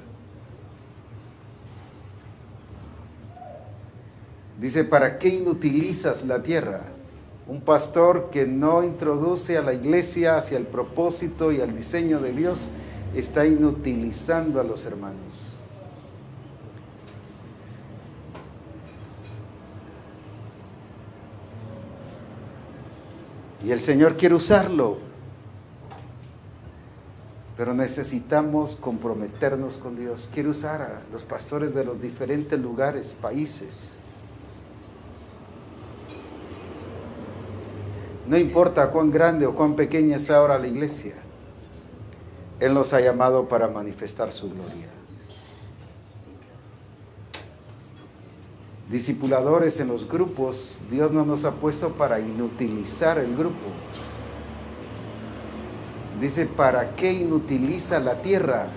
Dice: ¿para qué inutilizas la tierra? Un pastor que no introduce a la iglesia hacia el propósito y al diseño de Dios está inutilizando a los hermanos. Y el Señor quiere usarlo, pero necesitamos comprometernos con Dios. Quiere usar a los pastores de los diferentes lugares, países. No importa cuán grande o cuán pequeña es ahora la iglesia, Él nos ha llamado para manifestar su gloria. Discipuladores en los grupos, Dios no nos ha puesto para inutilizar el grupo. Dice: ¿para qué inutiliza la tierra?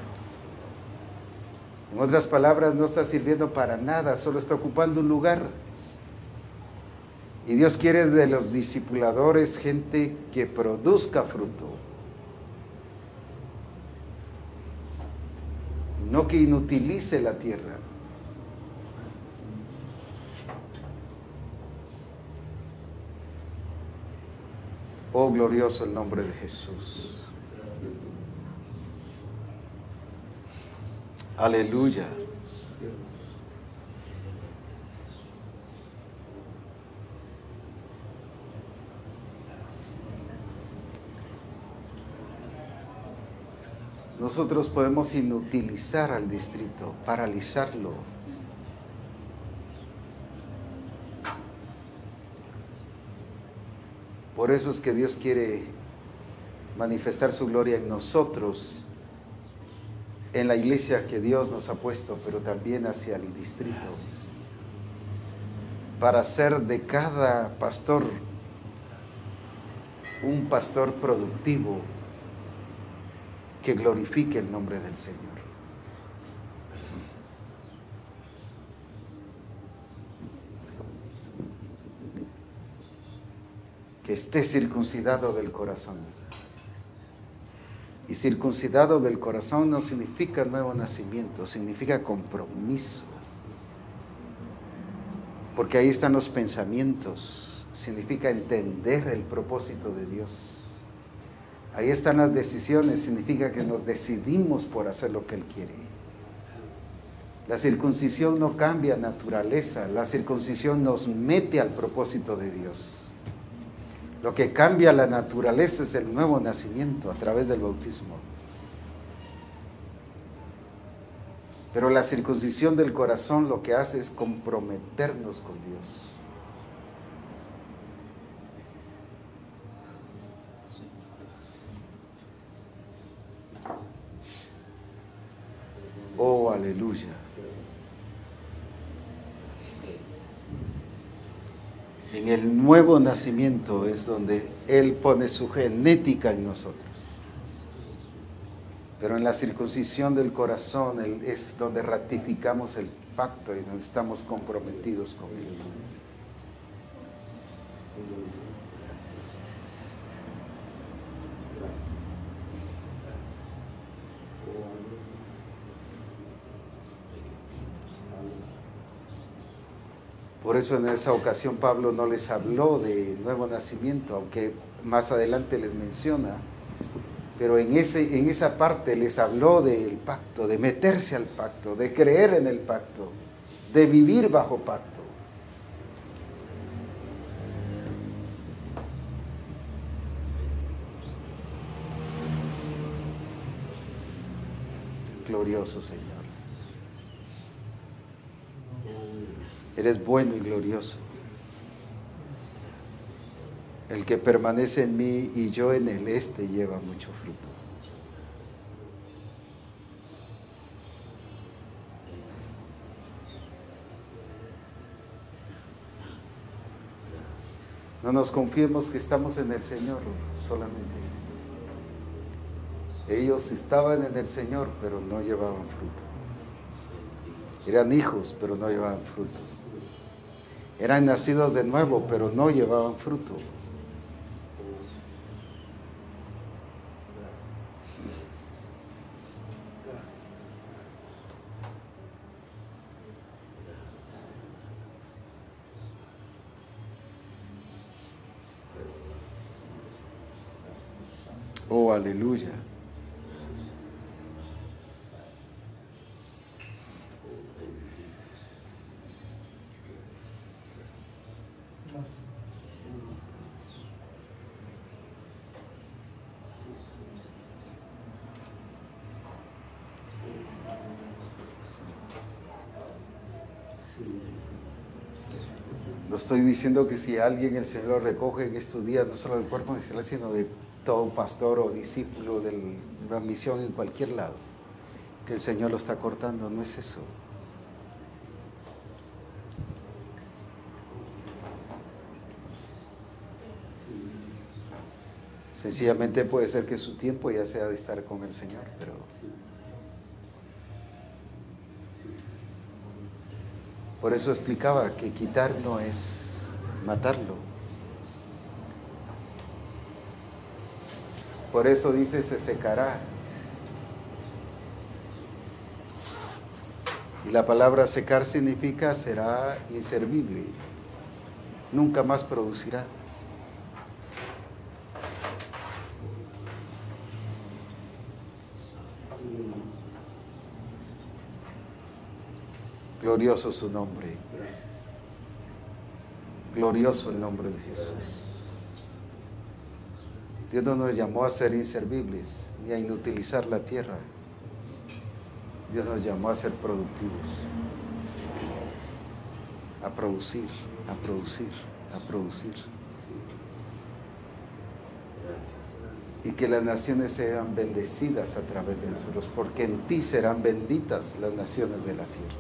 En otras palabras, no está sirviendo para nada, solo está ocupando un lugar. Y Dios quiere de los discipuladores gente que produzca fruto. No que inutilice la tierra. Oh, glorioso el nombre de Jesús. Aleluya. Nosotros podemos inutilizar al distrito, paralizarlo. Por eso es que Dios quiere manifestar su gloria en nosotros, en la iglesia que Dios nos ha puesto, pero también hacia el distrito. Para hacer de cada pastor un pastor productivo que glorifique el nombre del Señor. Que esté circuncidado del corazón. Y circuncidado del corazón no significa nuevo nacimiento, significa compromiso. Porque ahí están los pensamientos, significa entender el propósito de Dios. Ahí están las decisiones, significa que nos decidimos por hacer lo que Él quiere. La circuncisión no cambia naturaleza, la circuncisión nos mete al propósito de Dios. Lo que cambia la naturaleza es el nuevo nacimiento a través del bautismo. Pero la circuncisión del corazón lo que hace es comprometernos con Dios. Oh, aleluya. En En el nuevo nacimiento es donde Él pone su genética en nosotros. Pero en la circuncisión del corazón es donde ratificamos el pacto y donde estamos comprometidos con Él. Por eso en esa ocasión Pablo no les habló de nuevo nacimiento, aunque más adelante les menciona, pero en esa parte les habló del pacto, de meterse al pacto, de creer en el pacto, de vivir bajo pacto. Glorioso Señor. Eres bueno y glorioso. El que permanece en mí y yo en él, este lleva mucho fruto. No nos confiemos que estamos en el Señor solamente. Ellos estaban en el Señor, pero no llevaban fruto. Eran hijos, pero no llevaban fruto. Eran nacidos de nuevo, pero no llevaban fruto. Oh, aleluya. No estoy diciendo que si alguien el Señor lo recoge en estos días, no solo del cuerpo ministerial, sino de todo un pastor o discípulo de la misión en cualquier lado, que el Señor lo está cortando, no es eso. Sencillamente puede ser que su tiempo ya sea de estar con el Señor, pero por eso explicaba que quitar no es matarlo. Por eso dice se secará. Y la palabra secar significa será inservible. Nunca más producirá. Glorioso su nombre. Glorioso el nombre de Jesús. Dios no nos llamó a ser inservibles ni a inutilizar la tierra. Dios nos llamó a ser productivos. A producir, a producir, a producir. Y que las naciones sean bendecidas a través de nosotros, porque en ti serán benditas las naciones de la tierra.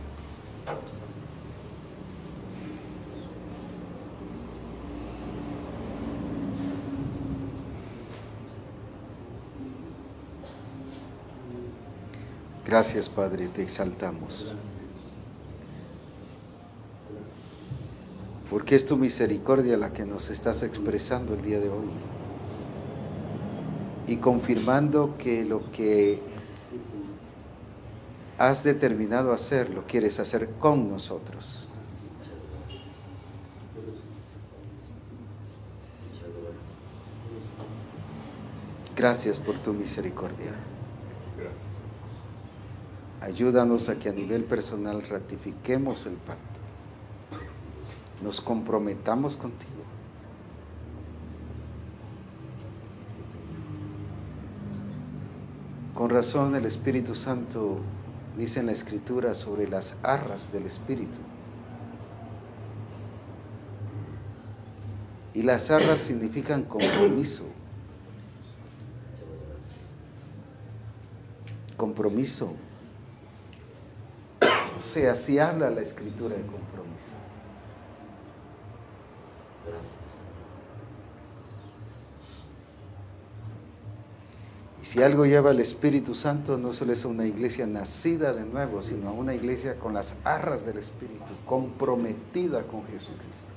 Gracias, Padre, te exaltamos. Porque es tu misericordia la que nos estás expresando el día de hoy. Y confirmando que lo que has determinado hacer, lo quieres hacer con nosotros. Gracias por tu misericordia. Ayúdanos a que a nivel personal ratifiquemos el pacto. Nos comprometamos contigo. Con razón el Espíritu Santo dice en la Escritura sobre las arras del Espíritu. Y las arras significan compromiso. Compromiso. O sea, así habla la Escritura de compromiso. Y si algo lleva el Espíritu Santo, no solo es una iglesia nacida de nuevo, sino una iglesia con las arras del Espíritu, comprometida con Jesucristo.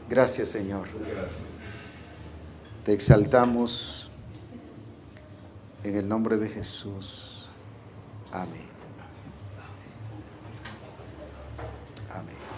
Gracias, Señor. Te exaltamos en el nombre de Jesús. Amén. Amén.